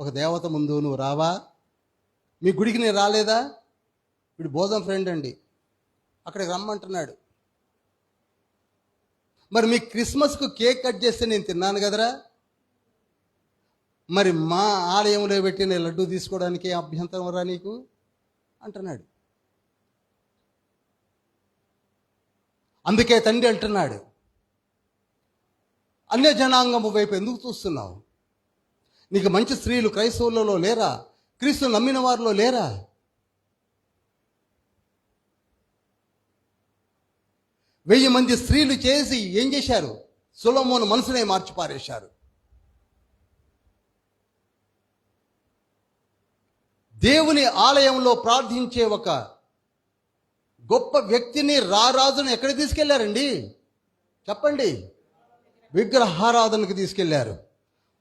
ఒక దేవత ముందు నువ్వు రావా? మీ గుడికి నేను రాలేదా? వీడు బోధం ఫ్రెండ్ అండి, అక్కడికి రమ్మంటున్నాడు. మరి మీ క్రిస్మస్కు కేక్ కట్ చేస్తే నేను తిన్నాను కదరా, మరి మా ఆలయంలో పెట్టిన లడ్డు తీసుకోవడానికి అభ్యంతరం రా నీకు అంటున్నాడు. అందుకే తండ్రి అంటున్నాడు, అన్య జనాంగము వైపు ఎందుకు చూస్తున్నావు? నీకు మంచి స్త్రీలు క్రైస్తవులలో లేరా? క్రీస్తు నమ్మిన వారిలో లేరా? వెయ్యి మంది స్త్రీలు చేసి ఏం చేశారు? సొలొమోను మనసునే మార్చి పారేశారు. దేవుని ఆలయంలో ప్రార్థించే ఒక గొప్ప వ్యక్తిని, రారాజును ఎక్కడ తీసుకెళ్లారండి చెప్పండి? విగ్రహారాధనకు తీసుకెళ్లారు.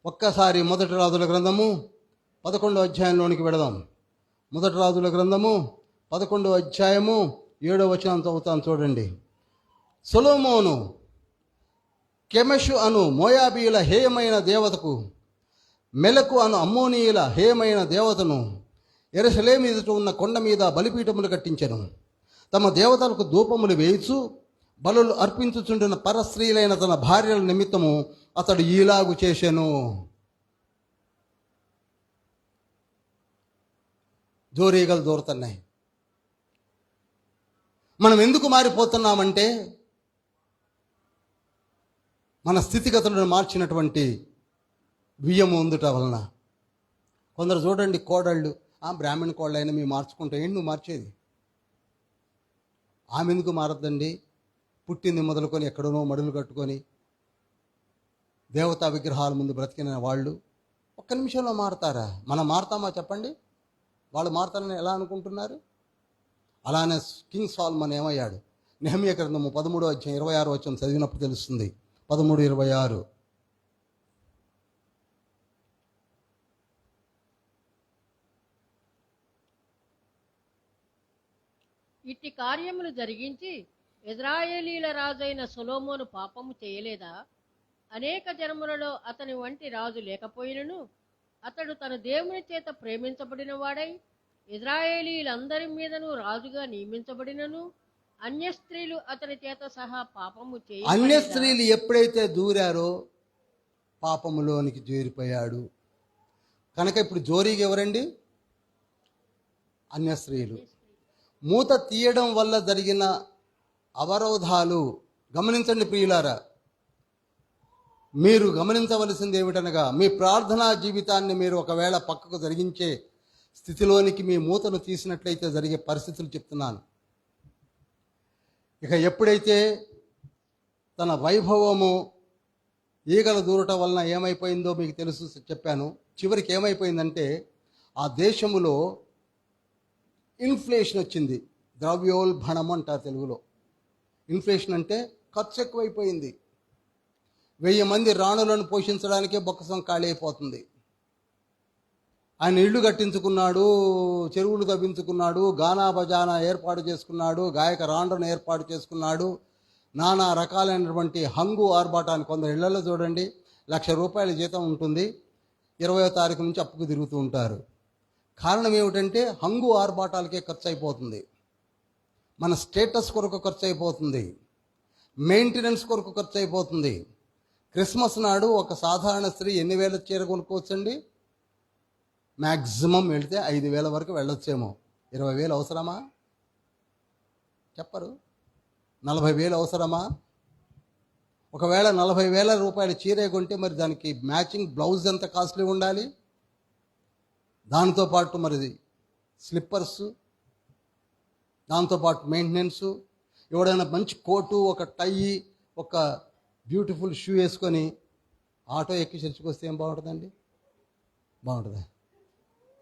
ఒక్కసారి మొదటి రాజుల గ్రంథము 11వ అధ్యాయంలోనికి వెళదాం. మొదటి రాజుల గ్రంథము 11వ అధ్యాయము 7వ వచనం చదువుతాను చూడండి. సొలొమోను కెమెషు అను మోయాబీయుల హేయమైన దేవతకు, మెలకు అను అమ్మోనీయుల హేయమైన దేవతను యెరూషలేము ఎదుట ఉన్న కొండ మీద బలిపీఠములు కట్టించెను. తమ దేవతలకు ధూపములు వేయిచు బలులు అర్పించుచుండిన పరస్త్రీలైన తన భార్యల నిమిత్తము అతడు ఈలాగు చేసెను. జోరీగలు దూరుతున్నాయి. మనం ఎందుకు మారిపోతున్నామంటే మన స్థితిగతులను మార్చినటువంటి బియ్యము ఉందుట వలన. కొందరు చూడండి, కోడళ్ళు, బ్రాహ్మణ కోళ్ళైనా మేము మార్చుకుంటా. ఏంటి నువ్వు మార్చేది? ఆమె ఎందుకు మారద్దండి? పుట్టింది మొదలుకొని ఎక్కడనో మడులు కట్టుకొని దేవతా విగ్రహాల ముందు బ్రతికిన వాళ్ళు ఒక్క నిమిషంలో మారతారా? మనం మారతామా చెప్పండి? వాళ్ళు మారతారని ఎలా అనుకుంటున్నారు? అలానే కింగ్ సాల్మన్ ఏమయ్యాడు? నెహెమ్యా గ్రంథము 13వ అధ్యాయం 26వ వచనం చదివినప్పుడు తెలుస్తుంది. 13:26. ఇట్టి కార్యములు జరిగించి ఇజ్రాయేలీల రాజైన సొలొమోను పాపము చేయలేదా? అనేక జనములలో అతని వంటి రాజు లేకపోయినను అతడు తన దేవుని చేత ప్రేమించబడిన వాడై ఇజ్రాయేలీలందరి మీదను రాజుగా నియమించబడినను అన్య స్త్రీలు అతని చేత సహా పాపము చేయ. అన్య స్త్రీలు ఎప్పుడైతే దూరారో పాపములోనికి చేరిపోయాడు. కనుక ఇప్పుడు జోరీగా ఎవరండి? అన్య స్త్రీలు. మూత తీయడం వల్ల జరిగిన అవరోధాలు గమనించండి ప్రియులారా. మీరు గమనించవలసింది ఏమిటనగా, మీ ప్రార్థనా జీవితాన్ని మీరు ఒకవేళ పక్కకు జరిగించే స్థితిలోనికి మీ మూతను తీసినట్లయితే జరిగే పరిస్థితులు చెప్తున్నాను. ఇక ఎప్పుడైతే తన వైభవము ఈగల దూరటం వలన ఏమైపోయిందో మీకు తెలుసు, చెప్పాను. చివరికి ఏమైపోయిందంటే ఆ దేశములో ఇన్ఫ్లేషన్ వచ్చింది. ద్రవ్యోల్బణం అంటారు తెలుగులో. ఇన్ఫ్లేషన్ అంటే ఖర్చు ఎక్కువైపోయింది. 1000 మంది రాణులను పోషించడానికే బొక్కసం ఖాళీ అయిపోతుంది. ఆయన ఇళ్ళు కట్టించుకున్నాడు, చెరువులు తవ్వించుకున్నాడు, గానా బజానా ఏర్పాటు చేసుకున్నాడు, గాయక రాండ్రను ఏర్పాటు చేసుకున్నాడు. నానా రకాలైనటువంటి హంగు ఆర్భాటాన్ని కొందరు ఇళ్లలో చూడండి, ₹1,00,000 జీతం ఉంటుంది, 20వ తారీఖు నుంచి అప్పుకు తిరుగుతూ ఉంటారు. కారణం ఏమిటంటే హంగు ఆర్భాటాలకే ఖర్చు అయిపోతుంది. మన స్టేటస్ కొరకు ఖర్చు అయిపోతుంది, మెయింటెనెన్స్ కొరకు ఖర్చు అయిపోతుంది. క్రిస్మస్ నాడు ఒక సాధారణ స్త్రీ ఎన్ని వేల చీర కొనుక్కోవచ్చండి? మ్యాక్సిమం వెళితే 5,000 వరకు వెళ్ళొచ్చేమో. 20,000 అవసరమా? చెప్పరు. 40,000 అవసరమా? ఒకవేళ 40,000 రూపాయల చీరే కొంటే మరి దానికి మ్యాచింగ్ బ్లౌజ్ ఎంత కాస్ట్లీ ఉండాలి? దాంతోపాటు మరి స్లిప్పర్సు, దాంతోపాటు మెయింటెనెన్సు. ఎవడైనా మంచి కోటు, ఒక టై, ఒక బ్యూటిఫుల్ షూ వేసుకొని ఆటో ఎక్కి చర్చికి వస్తే ఏం బాగుంటుందండి? బాగుంటుందా?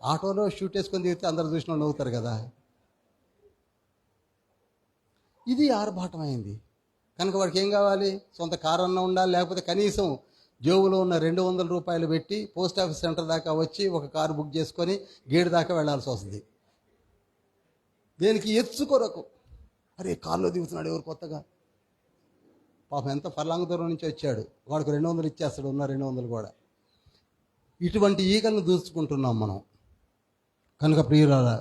ఆటోలో షూట్ వేసుకొని తిరిగితే అందరు చూసిన వాళ్ళు నవ్వుతారు కదా. ఇది ఆర్భాటమైంది. కనుక వాడికి ఏం కావాలి? సొంత కారు అన్న ఉండాలి, లేకపోతే కనీసం జేబులో ఉన్న 200 రూపాయలు పెట్టి పోస్ట్ ఆఫీస్ సెంటర్ దాకా వచ్చి ఒక కారు బుక్ చేసుకొని గేటు దాకా వెళ్లాల్సి వస్తుంది. దేనికి? ఎత్తు కొరకు. అరే కారులో దిగుతున్నాడు ఎవరు కొత్తగా, పాపం ఎంత ఫర్లాంగ్ దూరం నుంచి వచ్చాడు, వాడికి 200 ఇచ్చేస్తాడు, ఉన్న 200 కూడా. ఇటువంటి ఈగలను దూచుకుంటున్నాం మనం. కనుక ప్రియులారా,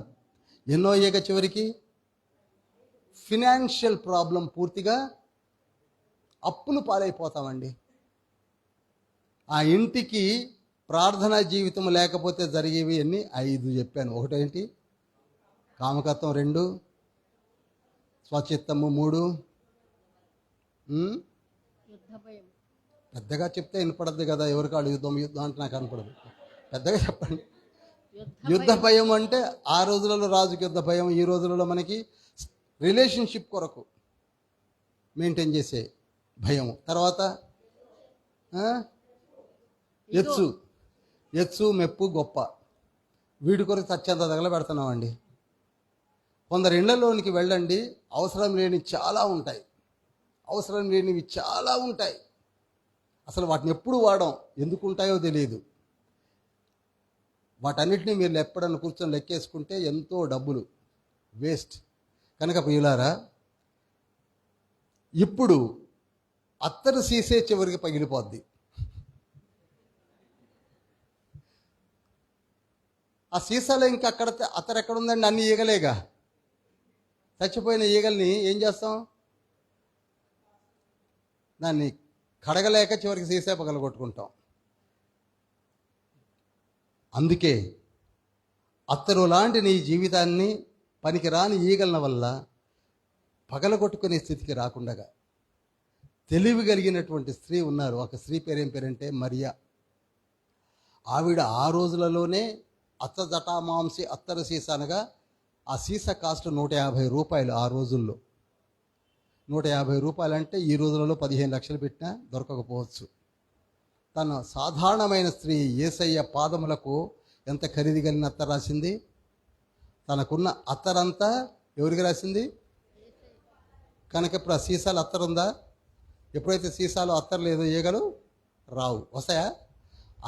ఎన్నో ఈగ చివరికి ఫినాన్షియల్ ప్రాబ్లం, పూర్తిగా అప్పులు పాలైపోతామండి. ఆ ఇంటికి ప్రార్థనా జీవితం లేకపోతే జరిగేవి ఎన్ని? 5 చెప్పాను. ఒకటేంటి? కామకత్వం. 2 స్వచిత్తము. 3 యుద్ధ భయం. పెద్దగా చెప్తే వినపడద్దు కదా, ఎవరికాడు యుద్ధం యుద్ధం అంటే నాకు కనపడదు. పెద్దగా చెప్పండి. యుద్ధ భయం అంటే ఆ రోజులలో రాజుకి యుద్ధ భయం, ఈ రోజులలో మనకి రిలేషన్షిప్ కొరకు మెయింటైన్ చేసే భయం. తర్వాత ఎత్సు మెప్పు గొప్ప, వీడి కొరకు చచ్చేంత తగలబెడుతున్నామండి. కొందరు ఇళ్లలోనికి వెళ్ళండి, అవసరం లేనివి చాలా ఉంటాయి, అవసరం లేనివి చాలా ఉంటాయి. అసలు వాటిని ఎప్పుడు వాడం, ఎందుకు ఉంటాయో తెలియదు. వాటన్నిటిని మీరు ఎప్పుడన్నా కూర్చొని లెక్కేసుకుంటే ఎంతో డబ్బులు వేస్ట్. కనుక ప్రియులారా, ఇప్పుడు అత్తరు సీసే చివరికి పగిలిపోద్ది. ఆ సీసాలో ఇంకా అక్కడ అత్తరు ఎక్కడ ఉందండి? అన్ని ఈగలేగా. చచ్చిపోయిన ఈగల్ని ఏం చేస్తాం? దాన్ని కడగలేక చివరికి సీసా పగలగొట్టుకుంటాం. అందుకే అత్తరు లాంటి నీ జీవితాన్ని పనికిరాని ఈగల వల్ల పగలగొట్టుకునే స్థితికి రాకుండా తెలివి కలిగినటువంటి స్త్రీ ఉన్నారు. ఒక స్త్రీ పేరేం పేరంటే మరియా. ఆవిడ ఆ రోజులలోనే అత్తజటామాంసి అత్తరు సీసా అనగా ఆ సీసా కాస్ట్ 150 రూపాయలు. ఆ రోజుల్లో 150 రూపాయలు అంటే ఈ రోజులలో 15 లక్షలు పెట్టినా దొరకకపోవచ్చు. తన సాధారణమైన స్త్రీ యేసయ్య పాదములకు ఎంత ఖరీదు కలిగిన అత్తరు రాసింది. తనకున్న అత్తరంతా ఎవరికి రాసింది? కనుక ఇప్పుడు ఆ సీసాలు అత్తరుందా? ఎప్పుడైతే సీసాలో అత్తరు లేదో ఈగలు రావు. వస్తాయా?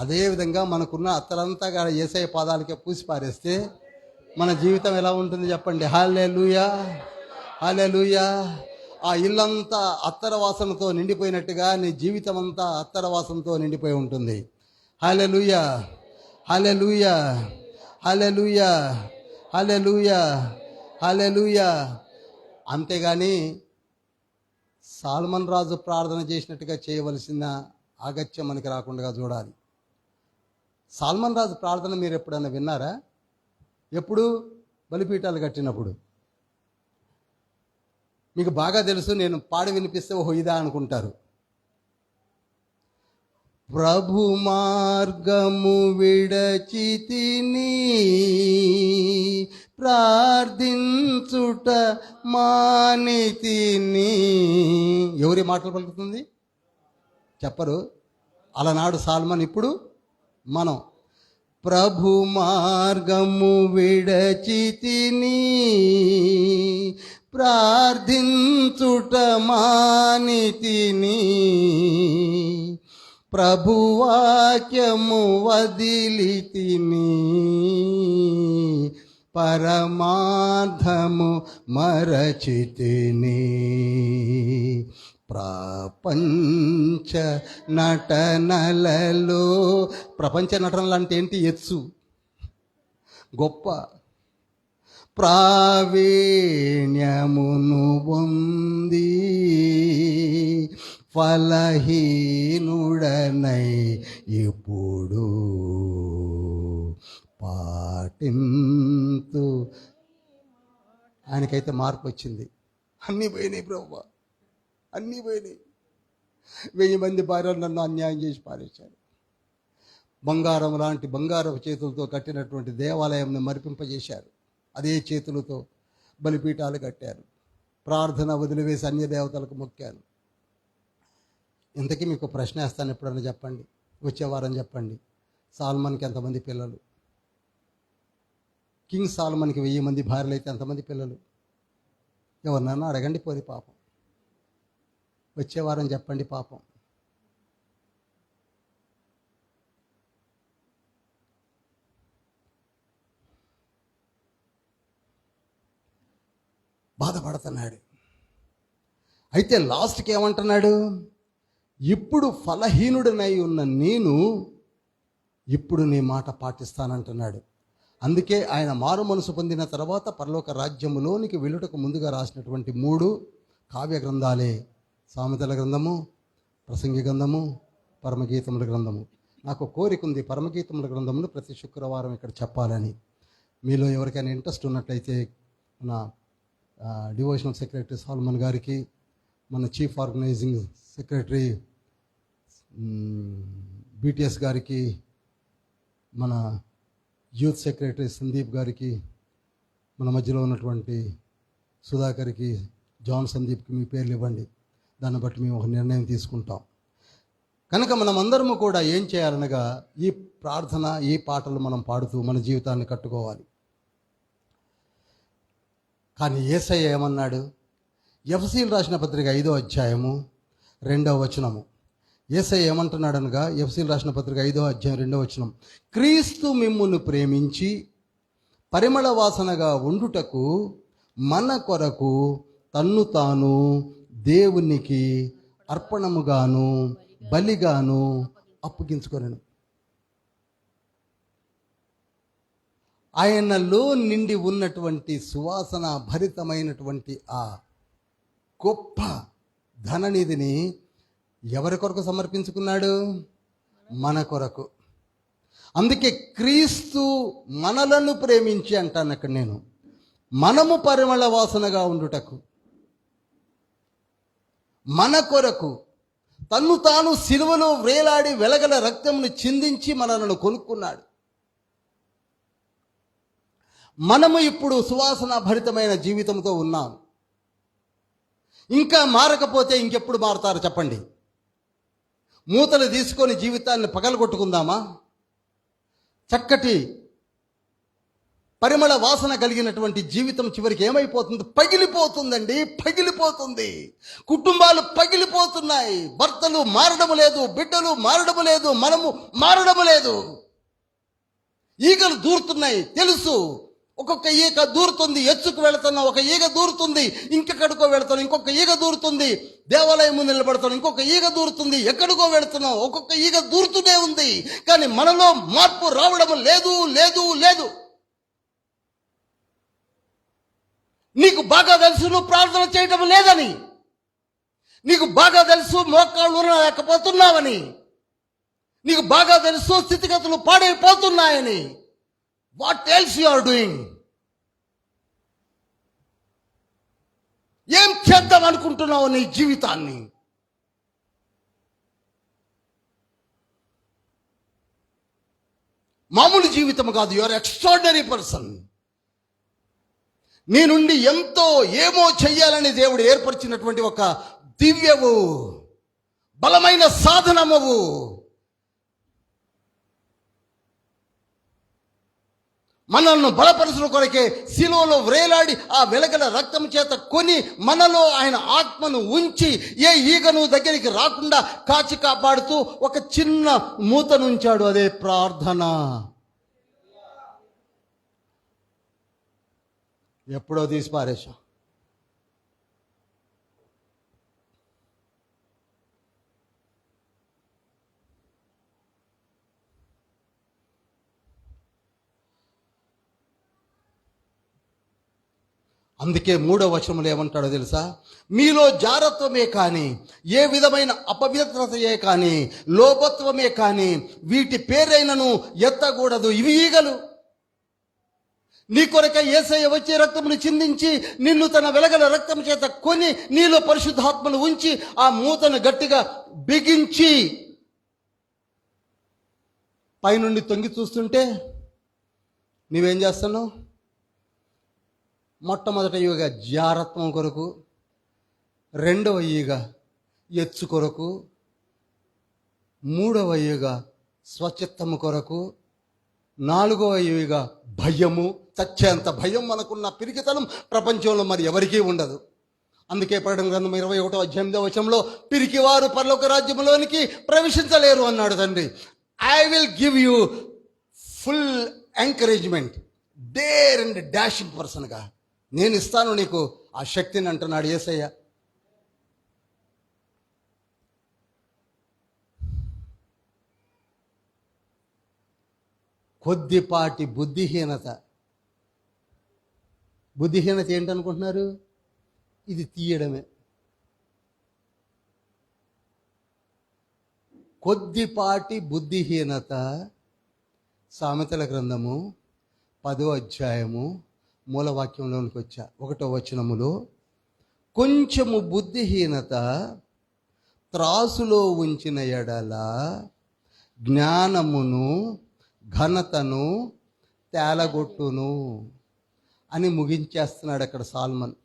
అదేవిధంగా మనకున్న అత్తరంతా యేసయ్య పాదాలకే పూసి పారేస్తే మన జీవితం ఎలా ఉంటుంది చెప్పండి? హల్లెలూయా, హల్లెలూయా. ఆ ఇల్లంతా అత్తర వాసనతో నిండిపోయినట్టుగా నీ జీవితం అంతా అత్తర వాసనతో నిండిపోయి ఉంటుంది. హల్లెలూయా, హల్లెలూయా, హల్లెలూయా, హల్లెలూయా, హల్లెలూయా. అంతేగాని సాల్మన్ రాజు ప్రార్థన చేసినట్టుగా చేయవలసిన ఆగత్యం మనకి రాకుండా చూడాలి. సాల్మన్ రాజు ప్రార్థన మీరు ఎప్పుడన్నా విన్నారా? ఎప్పుడు? బలిపీఠాలు కట్టినప్పుడు. మీకు బాగా తెలుసు, నేను పాడి వినిపిస్తే ఓహో ఇదా అనుకుంటారు. ప్రభు మార్గము విడచితిని ప్రార్థించుట మానితిని. ఎవరి మాటలు పలుకుతుంది? చెప్పరు. అలనాడు సాల్మన్, ఇప్పుడు మనం. ప్రభు మార్గము విడచితిని ప్రార్థించుట మానితిని, ప్రభువాక్యము వదిలితిని పరమార్థము మరచితిని. ప్రపంచ నటనలలో, ప్రపంచ నటనలు అంటే ఏంటి? ఎత్సు గొప్ప ప్రావీణ్యమును పొంది ఫలహీనుడనై ఇప్పుడు పాటింతు. ఆయనకైతే మార్పు వచ్చింది. అన్నీ పోయినాయి ప్రభువా, అన్నీ పోయినాయి. 1000 మంది భార్యలు నన్ను అన్యాయం చేసి పారేశారు. బంగారం లాంటి బంగారపు చేతులతో కట్టినటువంటి దేవాలయంని మరిపింపజేశారు. అదే చేతులతో బలిపీఠాలు కట్టారు. ప్రార్థన వదిలివేసి అన్య దేవతలకు మొక్కారు. ఇంతకీ మీకు ప్రశ్న వేస్తాను, ఎప్పుడన్నా చెప్పండి, వచ్చేవారం చెప్పండి. సాల్మన్కి ఎంతమంది పిల్లలు? కింగ్ సాల్మన్కి 1000 మంది భార్యలు అయితే ఎంతమంది పిల్లలు? ఎవరినన్నా అడగండి పోరి పాపం. వచ్చేవారం చెప్పండి పాపం. బాధపడుతున్నాడు. అయితే లాస్ట్కి ఏమంటున్నాడు? ఇప్పుడు ఫలహీనుడనై ఉన్న నేను ఇప్పుడు నీ మాట పాటిస్తానంటున్నాడు. అందుకే ఆయన మారు మనసు పొందిన తర్వాత పరలోక రాజ్యములోనికి వెళ్ళుటకు ముందుగా రాసినటువంటి 3 కావ్య గ్రంథాలే సామెతల గ్రంథము, ప్రసంగి గ్రంథము, పరమగీతముల గ్రంథము. నాకు కోరిక ఉంది పరమగీతముల గ్రంథమును ప్రతి శుక్రవారం ఇక్కడ చెప్పాలని. మీలో ఎవరికైనా ఇంట్రెస్ట్ ఉన్నట్లయితే మన డివోషనల్ సెక్రటరీ సాల్మన్ గారికి, మన చీఫ్ ఆర్గనైజింగ్ సెక్రటరీ బీటీఎస్ గారికి, మన యూత్ సెక్రటరీ సందీప్ గారికి, మన మధ్యలో ఉన్నటువంటి సుధాకర్కి, జాన్ సందీప్కి మీ పేర్లు ఇవ్వండి. దాన్ని బట్టి మేము ఒక నిర్ణయం తీసుకుంటాం. కనుక మనం అందరము కూడా ఏం చేయాలనగా ఈ ప్రార్థన, ఈ పాటలు మనం పాడుతూ మన జీవితాన్ని కట్టుకోవాలి. కానీ యేసయ్య ఏమన్నాడు? ఎఫెసీయులకు రాసిన పత్రిక 5వ అధ్యాయము 2వ వచనము. యేసయ్య ఏమంటున్నాడు అనగా, ఎఫెసీయులకు రాసిన పత్రిక 5వ అధ్యాయం 2వ వచనం, క్రీస్తు మిమ్మును ప్రేమించి పరిమళ వాసనగా ఉండుటకు మన కొరకు తన్ను తాను దేవునికి అర్పణముగాను బలిగాను అప్పగించుకొనెను. ఆయనలో నిండి ఉన్నటువంటి సువాసన భరితమైనటువంటి ఆ గొప్ప ధననిధిని ఎవరి కొరకు సమర్పించుకున్నాడు? మన కొరకు. అందుకే క్రీస్తు మనలను ప్రేమించి అంటాను అక్కడ నేను, మనము పరిమళ వాసనగా ఉండుటకు మన కొరకు తన్ను తాను సిలువలో వేలాడి వెలగల రక్తమును చిందించి మనలను కొనుక్కున్నాడు. మనము ఇప్పుడు సువాసన భరితమైన జీవితంతో ఉన్నాం. ఇంకా మారకపోతే ఇంకెప్పుడు మారుతారు చెప్పండి? మూతలు తీసుకొని జీవితాన్ని పగలగొట్టుకుందామా? చక్కటి పరిమళ వాసన కలిగినటువంటి జీవితం చివరికి ఏమైపోతుంది? పగిలిపోతుందండి, పగిలిపోతుంది. కుటుంబాలు పగిలిపోతున్నాయి. భర్తలు మారడము లేదు, బిడ్డలు మారడము లేదు, మనము మారడము లేదు. ఈగలు దూరుతున్నాయి తెలుసు. ఒక్కొక్క ఈగ దూరుతుంది, ఎచ్చుకు వెళుతున్నాం, ఒక ఈగ దూరుతుంది, ఇంకెక్కడికో వెళుతున్నాం, ఇంకొక ఈగ దూరుతుంది, దేవాలయం ముందు నిలబడుతున్నాం, ఇంకొక ఈగ దూరుతుంది, ఎక్కడికో వెళుతున్నాం, ఒక్కొక్క ఈగ దూరుతూనే ఉంది. కానీ మనలో మార్పు రావడం లేదు లేదు లేదు. నీకు బాగా తెలుసు నువ్వు ప్రార్థన చేయటం లేదని, నీకు బాగా తెలుసు మోకాళ్ళు లేకపోతున్నావని, నీకు బాగా తెలుసు స్థితిగతులు పాడైపోతున్నాయని. What else you are doing? ఏం చేద్దాం అనుకుంటున్నావు నీ జీవితాన్ని? మామూలు జీవితం కాదు. You are extraordinary person. నీ నుండి ఎంతో ఏమో చెయ్యాలని దేవుడు ఏర్పరిచినటువంటి ఒక దివ్యవు, బలమైన సాధనమవు. మనల్ని బలపరచుల కొరకే శిలువలో వ్రేలాడి ఆ వెలగల రక్తం చేత కొని మనలో ఆయన ఆత్మను ఉంచి ఏ ఈగను దగ్గరికి రాకుండా కాచి కాపాడుతూ ఒక చిన్న మూతనుంచాడు. అదే ప్రార్థన. ఎప్పుడో తీసి పారేశాం. అందుకే 3వ వచనంలో ఏమంటాడో తెలుసా? మీలో జారత్వమే కానీ, ఏ విధమైన అపవిత్రతయే కానీ, లోపత్వమే కానీ వీటి పేరైనను ఎత్తకూడదు. ఇవి ఈగలు. నీ కొరక యేసయ్య వచ్చే రక్తమును చిందించి నిన్ను తన వెలగల రక్తం చేత కొని నీలో పరిశుద్ధాత్మను ఉంచి ఆ మూతను గట్టిగా బిగించి పైనుండి తొంగి చూస్తుంటే నీవేం చేస్తున్నావు? మొట్టమొదట ఈగ జారత్వం కొరకు, రెండవ ఈగ ఎచ్చు కొరకు, మూడవ ఈగ స్వచిత్తము కొరకు, నాలుగవ ఈగ భయము. చచ్చేంత భయం మనకున్న పిరికితనం ప్రపంచంలో మరి ఎవరికీ ఉండదు. అందుకే ప్రకటన గ్రంథం 21వ అధ్యాయం 8వ వచనంలో పిరికివారు పరలోక రాజ్యంలోనికి ప్రవేశించలేరు అన్నాడు తండ్రి. I will give you full encouragement, dare and dashing పర్సన్గా నేను ఇస్తాను నీకు ఆ శక్తిని అంటున్నాడు యేసయ్య. కొద్దిపాటి బుద్ధిహీనత. బుద్ధిహీనత ఏంటనుకుంటున్నారు? ఇది తీయడమే. కొద్దిపాటి బుద్ధిహీనత. సామెతల గ్రంథము 10వ అధ్యాయము మూలవాక్యంలోనికి వచ్చా 1వ వచనములో, కొంచెము బుద్ధిహీనత త్రాసులో ఉంచిన ఎడల జ్ఞానమును ఘనతను తేలగొట్టును అని ముగించేస్తున్నాడు అక్కడ సాల్మన్.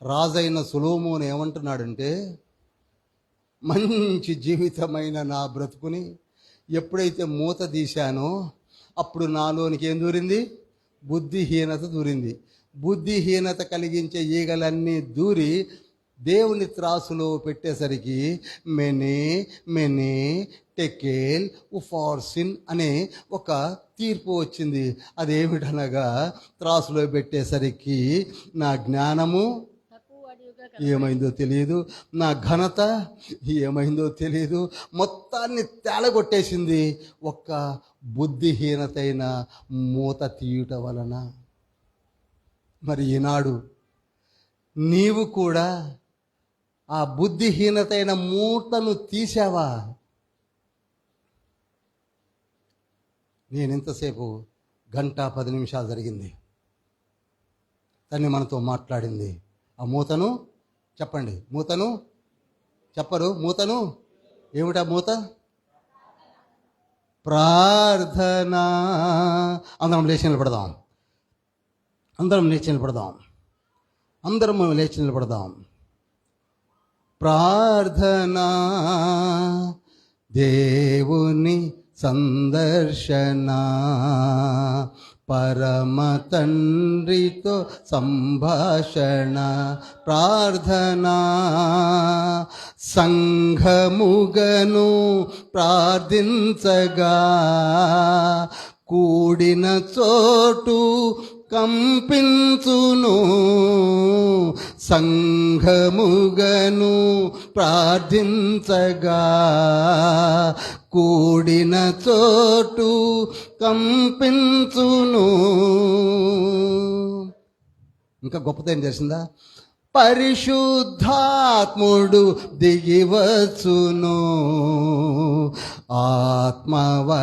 రాజైన సొలొమోను ఏమంటున్నాడంటే, మంచి జీవితమైన నా బ్రతుకుని ఎప్పుడైతే మూత తీశానో అప్పుడు నాలోనికి ఏం దూరింది? బుద్ధిహీనత దూరింది. బుద్ధిహీనత కలిగించే ఈగలన్నీ దూరి దేవుని త్రాసులో పెట్టేసరికి మెనే మెనే టెకేల్ ఉఫార్సిన్ అనే ఒక తీర్పు వచ్చింది. అదేమిటనగా, త్రాసులో పెట్టేసరికి నా జ్ఞానము ఏమైందో తెలియదు, నా ఘనత ఏమైందో తెలియదు, మొత్తాన్ని తేలగొట్టేసింది ఒక్క బుద్ధిహీనతైన మూత తీయుట వలన. మరి ఈనాడు నీవు కూడా ఆ బుద్ధిహీనతైన మూటను తీసావా? నేను ఇంతసేపు 1:10 జరిగింది. తన్ని మనతో మాట్లాడింది. ఆ మూతను చెప్పండి. మూతను చెప్పరు. మూతను ఏమిటా మూత? ప్రార్థన. అందరం లేచి నిలబడదాం. అందరం లేచి నిలబడదాం. ప్రార్థన, దేవుని సందర్శన, పరమ తండ్రితో సంభాషణ. ప్రార్థన, సంఘముగను ప్రార్థించగా కూడిన చోటు కంపించును. సంఘముగను ప్రార్థించగా కూడిన చోటు కంపించును. ఇంకా గొప్పదేం తెలిసిందా? పరిశుద్ధాత్ముడు దిగివచ్చును, ఆత్మవరములతో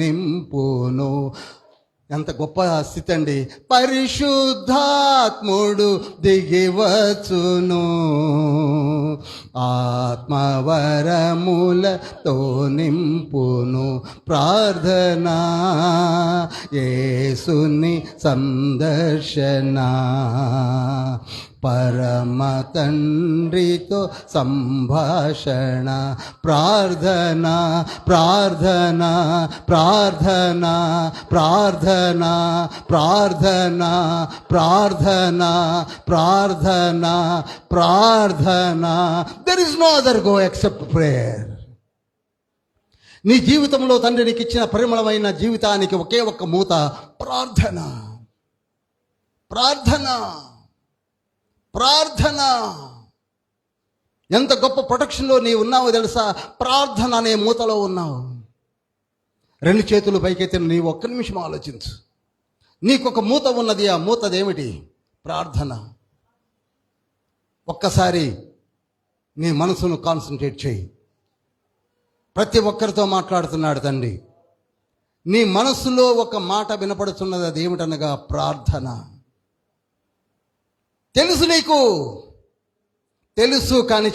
నింపును. ఎంత గొప్ప స్థితి అండి! పరిశుద్ధాత్ముడు దిగివచ్చును, ఆత్మవరములతో నింపును. ప్రార్థన, యేసుని సందర్శన, పరమ తండ్రితో సంభాషణ. ప్రార్థన, ప్రార్థన, ప్రార్థన, ప్రార్థన, ప్రార్థన, ప్రార్థన, ప్రార్థన, ప్రార్థన. There is no other go except prayer. నీ జీవితంలో తండ్రి నీకు ఇచ్చిన పరిమళమైన జీవితానికి ఒకే ఒక్క మూత ప్రార్థన. ప్రార్థన, ప్రార్థన. ఎంత గొప్ప ప్రొటెక్షన్లో నీ ఉన్నావో తెలుసా? ప్రార్థన అనే మూతలో ఉన్నావు. 2 చేతులు పైకెత్తి నీవు 1 నిమిషం ఆలోచించు. నీకొక మూత ఉన్నది. ఆ మూతదేమిటి? ప్రార్థన. ఒక్కసారి నీ మనసును కాన్సన్ట్రేట్ చేయి. ప్రతి ఒక్కరితో మాట్లాడుతున్నాడు తండ్రి. నీ మనసులో ఒక మాట వినపడుతున్నది. అది ఏమిటనగా ప్రార్థన. తెలుసు, నీకు తెలుసు, కానీ